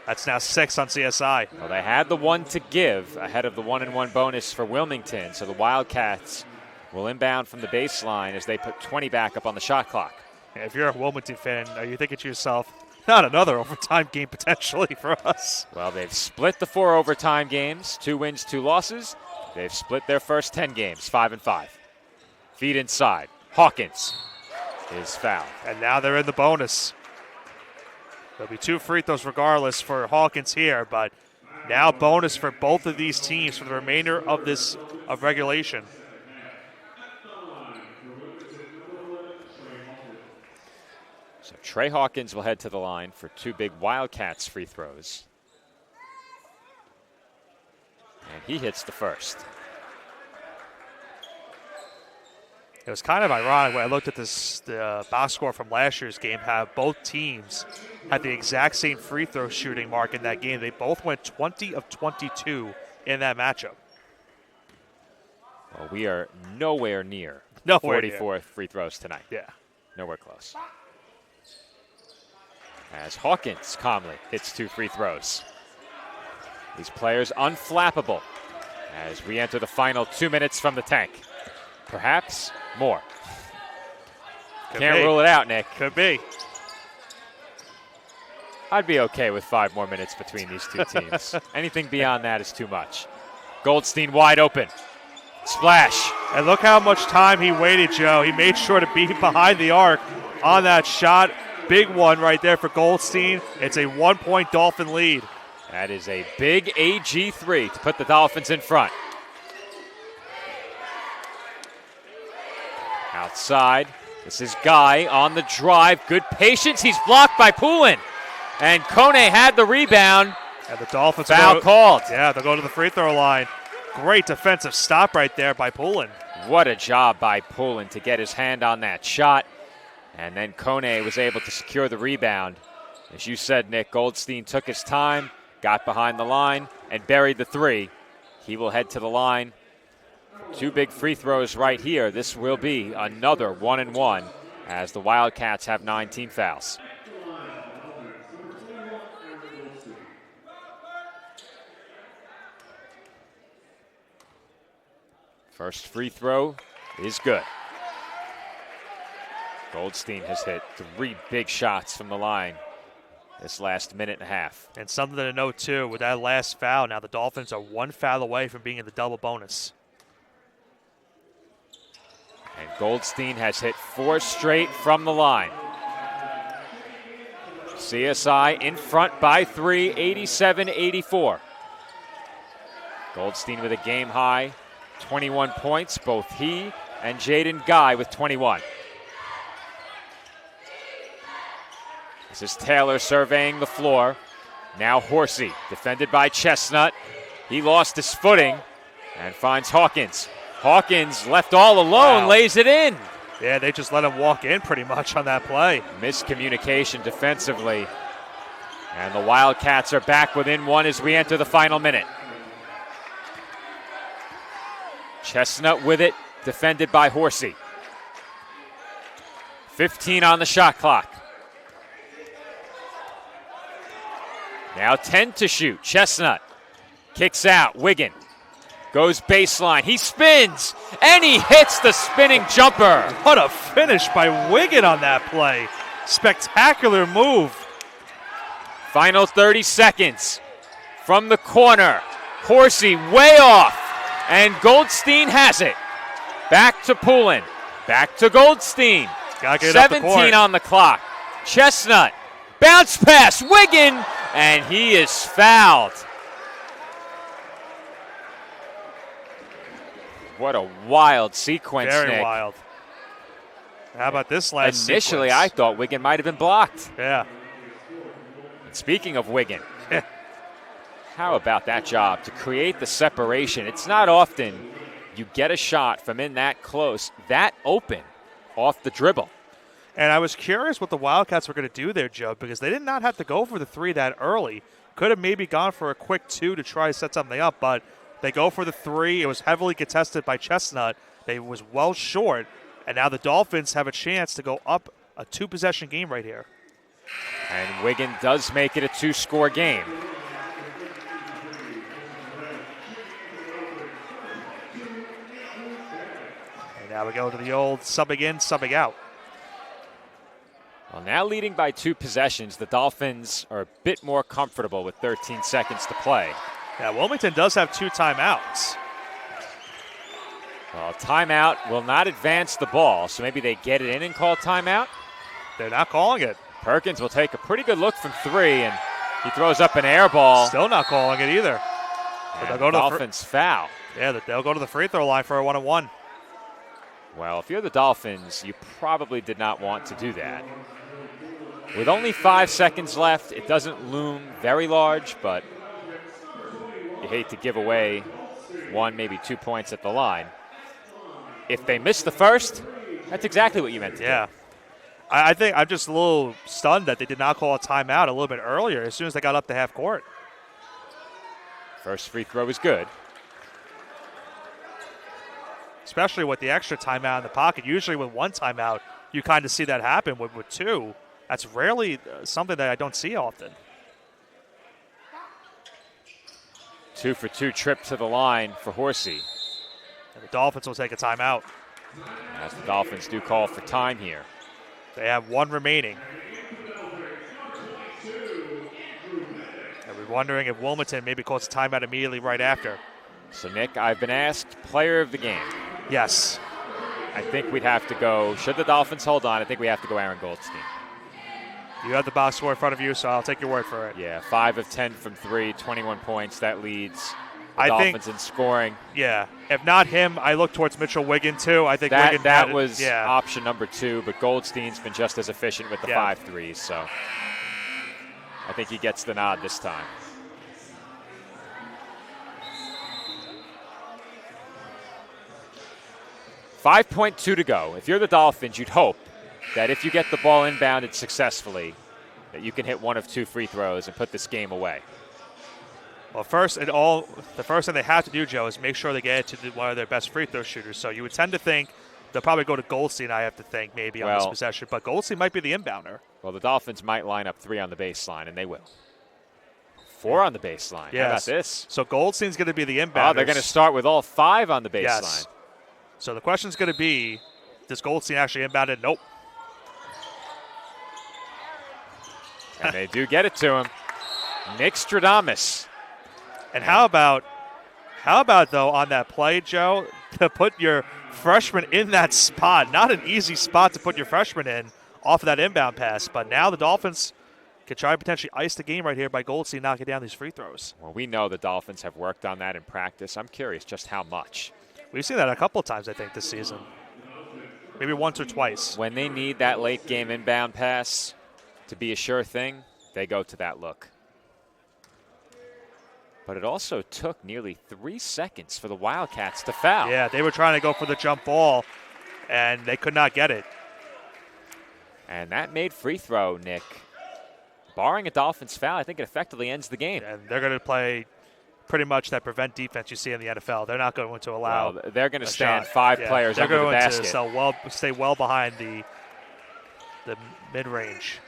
Speaker 2: That's now 6 on CSI.
Speaker 1: Well, they had the one to give ahead of the 1-1 bonus for Wilmington, so the Wildcats will inbound from the baseline as they put 20 back up on the shot clock.
Speaker 2: Yeah, if you're a Wilmington fan, are you thinking to yourself, not another overtime game potentially for us?
Speaker 1: Well, they've split the 4 overtime games, 2 wins, 2 losses. They've split their first 10 games, 5-5. Feed inside. Hawkins is fouled.
Speaker 2: And now they're in the bonus. There'll be 2 free throws regardless for Hawkins here, but now bonus for both of these teams for the remainder of regulation.
Speaker 1: So Trey Hawkins will head to the line for 2 big Wildcats free throws. And he hits the first.
Speaker 2: It was kind of ironic when I looked at the box score from last year's game, how both teams had the exact same free throw shooting mark in that game. They both went 20 of 22 in that matchup.
Speaker 1: Well, we are nowhere near
Speaker 2: 44
Speaker 1: free throws tonight.
Speaker 2: Yeah.
Speaker 1: Nowhere close. As Hawkins calmly hits 2 free throws. These players unflappable as we enter the final 2 minutes from the tank. Perhaps more. Can't rule it out, Nick.
Speaker 2: Could be.
Speaker 1: I'd be okay with 5 more minutes between these 2 teams. Anything beyond that is too much. Goldstein wide open. Splash.
Speaker 2: And look how much time he waited, Joe. He made sure to be behind the arc on that shot. Big one right there for Goldstein. It's a 1-point Dolphin lead.
Speaker 1: That is a big AG3 to put the Dolphins in front. Outside, this is Guy on the drive. Good patience. He's blocked by Poulin. And Kone had the rebound.
Speaker 2: And the Dolphins
Speaker 1: foul called.
Speaker 2: Yeah, they'll go to the free throw line. Great defensive stop right there by Poulin.
Speaker 1: What a job by Poulin to get his hand on that shot. And then Kone was able to secure the rebound. As you said, Nick, Goldstein took his time, got behind the line, and buried the 3. He will head to the line. 2 big free throws right here. This will be another 1-1 as the Wildcats have 19 fouls. First free throw is good. Goldstein has hit 3 big shots from the line this last minute and a half.
Speaker 2: And something to note, too, with that last foul, now the Dolphins are 1 foul away from being in the double bonus.
Speaker 1: And Goldstein has hit 4 straight from the line. CSI in front by 3, 87-84. Goldstein with a game high, 21 points, both he and Jaden Guy with 21. This is Taylor surveying the floor. Now Horsey, defended by Chestnut. He lost his footing and finds Hawkins. Hawkins left all alone, lays it in.
Speaker 2: Yeah, they just let him walk in pretty much on that play.
Speaker 1: Miscommunication defensively. And the Wildcats are back within 1 as we enter the final minute. Chestnut with it, defended by Horsey. 15 on the shot clock. Now 10 to shoot. Chestnut kicks out. Wiggin goes baseline. He spins, and he hits the spinning jumper.
Speaker 2: What a finish by Wiggin on that play. Spectacular move.
Speaker 1: Final 30 seconds. From the corner, Horsey way off, and Goldstein has it. Back to Poulin. Back to Goldstein.
Speaker 2: Gotta get it up the
Speaker 1: 17
Speaker 2: court.
Speaker 1: on the clock. Chestnut. Bounce pass. Wiggin. And he is fouled. What a wild sequence,
Speaker 2: Very
Speaker 1: Nick.
Speaker 2: wild. How about this last
Speaker 1: Initially,
Speaker 2: sequence?
Speaker 1: I thought Wiggin might have been blocked.
Speaker 2: Yeah.
Speaker 1: And speaking of Wiggin, how about that job to create the separation? It's not often you get a shot from in that close, that open, off the dribble.
Speaker 2: And I was curious what the Wildcats were going to do there, Joe, because they did not have to go for the 3 that early. Could have maybe gone for a quick 2 to try to set something up, but they go for the 3. It was heavily contested by Chestnut. They was well short, and now the Dolphins have a chance to go up a 2-possession game right here.
Speaker 1: And Wiggin does make it a 2-score game.
Speaker 2: And now we go to the old subbing in, subbing out.
Speaker 1: Well, now leading by 2 possessions, the Dolphins are a bit more comfortable with 13 seconds to play.
Speaker 2: Yeah, Wilmington does have 2 timeouts.
Speaker 1: Well, timeout will not advance the ball, so maybe they get it in and call timeout.
Speaker 2: They're not calling it.
Speaker 1: Perkins will take a pretty good look from 3, and he throws up an air ball.
Speaker 2: Still not calling it either. But they'll go to
Speaker 1: Dolphins foul.
Speaker 2: Yeah, they'll go to the free throw line for a 1-on-1.
Speaker 1: Well, if you're the Dolphins, you probably did not want to do that. With only 5 seconds left, it doesn't loom very large, but you hate to give away 1, maybe 2 points at the line. If they miss the first, that's exactly what you meant to do.
Speaker 2: I think I'm just a little stunned that they did not call a timeout a little bit earlier as soon as they got up to half court.
Speaker 1: First free throw is good.
Speaker 2: Especially with the extra timeout in the pocket. Usually with 1 timeout, you kind of see that happen. With 2, that's rarely something that I don't see often.
Speaker 1: 2 for 2 trip to the line for Horsey.
Speaker 2: And the Dolphins will take a timeout.
Speaker 1: As the Dolphins do call for time here.
Speaker 2: They have 1 remaining. And we're wondering if Wilmington maybe calls a timeout immediately right after.
Speaker 1: So, Nick, I've been asked player of the game.
Speaker 2: Yes.
Speaker 1: I think we'd have to go, should the Dolphins hold on, I think we have to go Aaron Goldstein.
Speaker 2: You have the box score in front of you, so I'll take your word for it.
Speaker 1: Yeah, 5 of 10 from 3, 21 points. That leads the
Speaker 2: I
Speaker 1: Dolphins
Speaker 2: think,
Speaker 1: in scoring.
Speaker 2: Yeah. If not him, I look towards Mitchell Wiggin, too. I think Wiggin
Speaker 1: that was option number 2, but Goldstein's been just as efficient with the 5 threes, so I think he gets the nod this time. .2 to go. If you're the Dolphins, you'd hope that if you get the ball inbounded successfully, that you can hit 1 of 2 free throws and put this game away.
Speaker 2: Well, the first thing they have to do, Joe, is make sure they get it to one of their best free throw shooters. So you would tend to think they'll probably go to Goldstein, I have to think, maybe on this possession. But Goldstein might be the inbounder.
Speaker 1: Well, the Dolphins might line up 3 on the baseline, and they will. 4 on the baseline.
Speaker 2: Yes.
Speaker 1: How about this?
Speaker 2: So Goldstein's going to be the inbounder.
Speaker 1: Oh, they're going to start with all 5 on the baseline.
Speaker 2: Yes. So the question's going to be, does Goldstein actually inbound it? Nope.
Speaker 1: And they do get it to him. Nick Stradamus.
Speaker 2: And how about though on that play, Joe, to put your freshman in that spot? Not an easy spot to put your freshman in off of that inbound pass. But now the Dolphins can try to potentially ice the game right here by Goldstein knocking down these free throws.
Speaker 1: Well, we know the Dolphins have worked on that in practice. I'm curious just how much.
Speaker 2: We've seen that a couple of times, I think, this season. Maybe once or twice.
Speaker 1: When they need that late game inbound pass to be a sure thing, they go to that look. But it also took nearly 3 seconds for the Wildcats to foul.
Speaker 2: Yeah, they were trying to go for the jump ball, and they could not get it.
Speaker 1: And that made free throw, Nick. Barring a Dolphins foul, I think it effectively ends the game.
Speaker 2: And they're going to play pretty much that prevent defense you see in the NFL. They're not going to allow.
Speaker 1: Well, they're going to stand
Speaker 2: shot.
Speaker 1: 5 players under the basket.
Speaker 2: They're going to stay well behind the mid-range.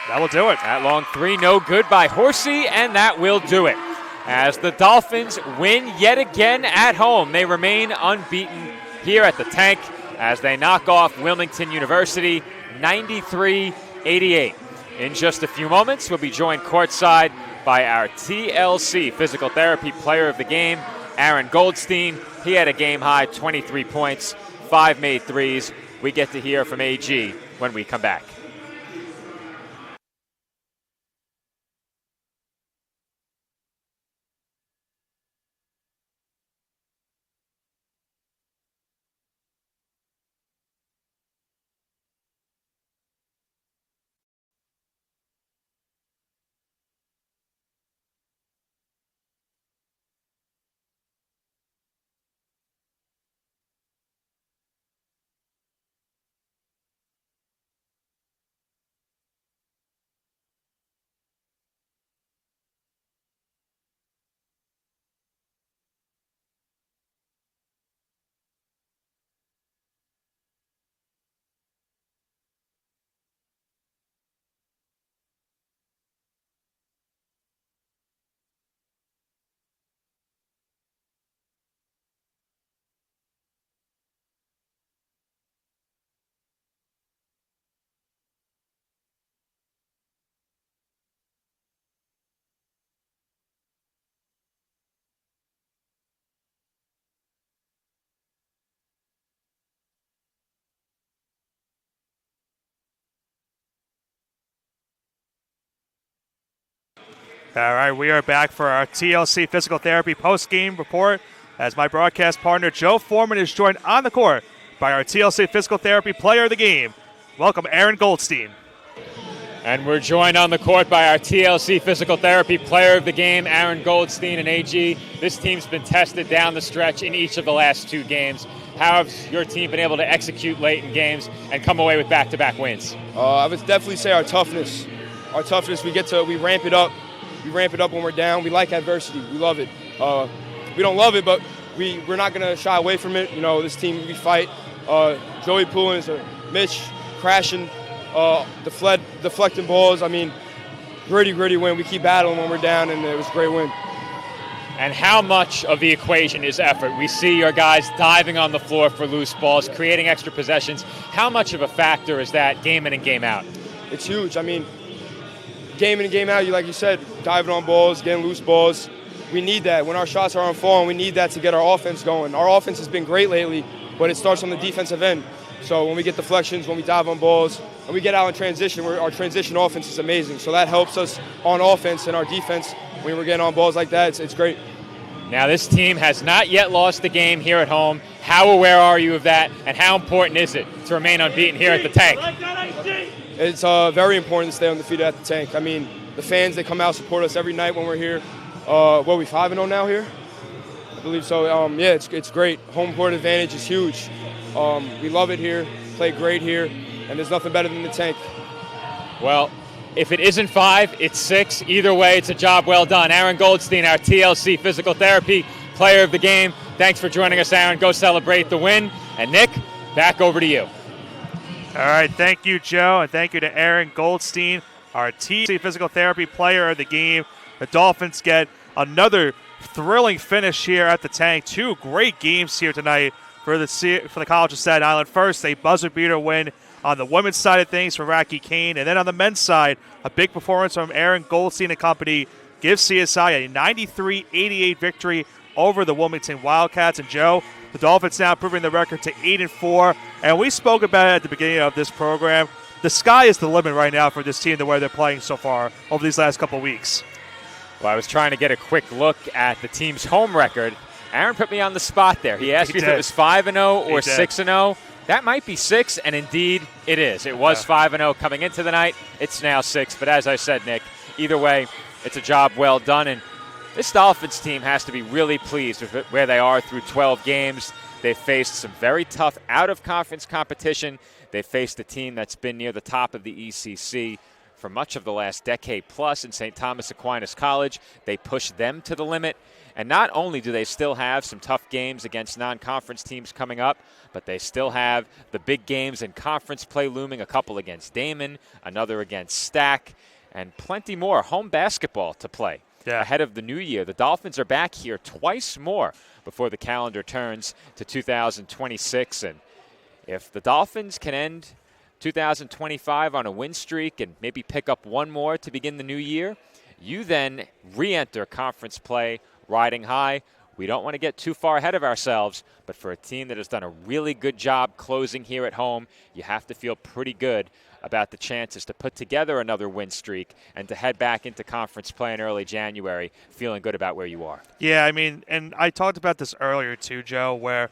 Speaker 2: That will do it.
Speaker 1: That long 3, no good by Horsey, and that will do it. As the Dolphins win yet again at home, they remain unbeaten here at the Tank as they knock off Wilmington University 93-88. In just a few moments, we'll be joined courtside by our TLC Physical Therapy Player of the Game, Aaron Goldstein. He had a game-high 23 points, 5 made threes. We get to hear from AG when we come back.
Speaker 2: All right, we are back for our TLC Physical Therapy post-game report as my broadcast partner Joe Foreman is joined on the court by our TLC Physical Therapy Player of the Game. Welcome, Aaron Goldstein.
Speaker 1: And we're joined on the court by our TLC Physical Therapy Player of the Game, Aaron Goldstein and AG. This team's been tested down the stretch in each of the last 2 games. How has your team been able to execute late in games and come away with back-to-back wins?
Speaker 16: I would definitely say our toughness. Our toughness, we ramp it up. We ramp it up when we're down. We like adversity. We love it. We don't love it, but we're not going to shy away from it. You know, this team, we fight. Joey Poolins, Mitch crashing, deflecting balls. I mean, gritty win. We keep battling when we're down, and it was a great win.
Speaker 1: And how much of the equation is effort? We see your guys diving on the floor for loose balls, creating extra possessions. How much of a factor is that game in and game out?
Speaker 16: It's huge. I mean, game in and game out, like you said, diving on balls, getting loose balls. We need that. When our shots are on falling, we need that to get our offense going. Our offense has been great lately, but it starts on the defensive end. So when we get deflections, when we dive on balls, and we get out in transition, our transition offense is amazing. So that helps us on offense and our defense. When we're getting on balls like that, it's great.
Speaker 1: Now, this team has not yet lost the game here at home. How aware are you of that, and how important is it to remain unbeaten here at the Tank?
Speaker 16: It's very important to stay undefeated at the Tank. I mean, the fans, they come out, support us every night when we're here. What are we, 5-0 now here? I believe so. Yeah, it's great. Home court advantage is huge. We love it here, play great here, and there's nothing better than the Tank.
Speaker 1: Well, if it isn't 5, it's 6. Either way, it's a job well done. Aaron Goldstein, our TLC Physical Therapy Player of the Game. Thanks for joining us, Aaron. Go celebrate the win. And Nick, back over to you.
Speaker 2: All right, thank you, Joe, and thank you to Aaron Goldstein, our TLC Physical Therapy Player of the Game. The Dolphins get another thrilling finish here at the Tank. 2 great games here tonight for the College of Staten Island. First, a buzzer beater win on the women's side of things for Racky Kane, and then on the men's side, a big performance from Aaron Goldstein and company gives CSI a 93-88 victory over the Wilmington Wildcats. And Joe, the Dolphins now improving the record to 8-4, and we spoke about it at the beginning of this program. The sky is the limit right now for this team, the way they're playing so far over these last couple of weeks.
Speaker 1: Well, I was trying to get a quick look at the team's home record. Aaron put me on the spot there. He asked me if it was 5-0 or 6-0. That might be 6, and indeed it is. It was 5-0 coming into the night. It's now 6. But as I said, Nick, either way, it's a job well done. And this Dolphins team has to be really pleased with where they are through 12 games. They've faced some very tough out-of-conference competition. They've faced a team that's been near the top of the ECC for much of the last decade plus in St. Thomas Aquinas College. They pushed them to the limit. And not only do they still have some tough games against non-conference teams coming up, but they still have the big games in conference play looming, a couple against Damon, another against Stack, and plenty more home basketball to play ahead of the new year. The Dolphins are back here twice more before the calendar turns to 2026. And if the Dolphins can end 2025 on a win streak and maybe pick up one more to begin the new year, you then re-enter conference play riding high We don't want to get too far ahead of ourselves, but for a team that has done a really good job closing here at home, you have to feel pretty good about the chances to put together another win streak and to head back into conference play in early January feeling good about where you are.
Speaker 2: Yeah, I mean, and I talked about this earlier too, Joe, where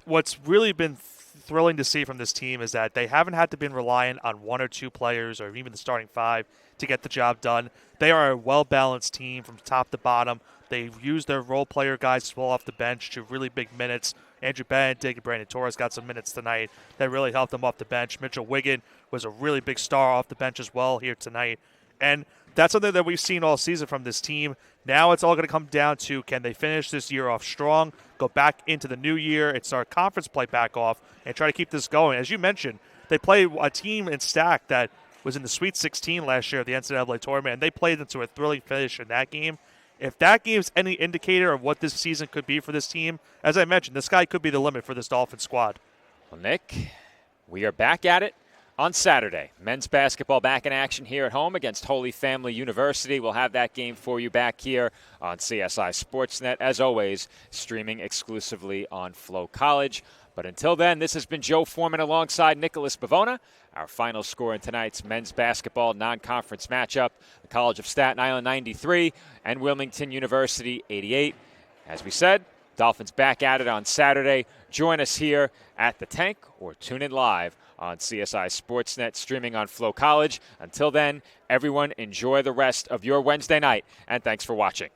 Speaker 2: what's really been thrilling to see from this team is that they haven't had to be reliant on one or two players or even the starting five to get the job done. They are a well-balanced team from top to bottom. They've used their role player guys as well off the bench to really big minutes. Andrew Benedict and Brandon Torres got some minutes tonight that really helped them off the bench. Mitchell Wiggin was a really big star off the bench as well here tonight. And that's something that we've seen all season from this team. Now it's all going to come down to, can they finish this year off strong, go back into the new year and start conference play back off and try to keep this going. As you mentioned, they play a team in Stack that was in the Sweet 16 last year of the NCAA tournament, and they played into a thrilling finish in that game. If that gives any indicator of what this season could be for this team, as I mentioned, the sky could be the limit for this Dolphins squad.
Speaker 1: Well, Nick, we are back at it on Saturday. Men's basketball back in action here at home against Holy Family University. We'll have that game for you back here on CSI Sportsnet, as always, streaming exclusively on Flow College. But until then, this has been Joe Foreman alongside Nicholas Bavona. Our final score in tonight's men's basketball non-conference matchup, the College of Staten Island 93 and Wilmington University 88. As we said, Dolphins back at it on Saturday. Join us here at the Tank or tune in live on CSI Sportsnet, streaming on Flow College. Until then, everyone enjoy the rest of your Wednesday night, and thanks for watching.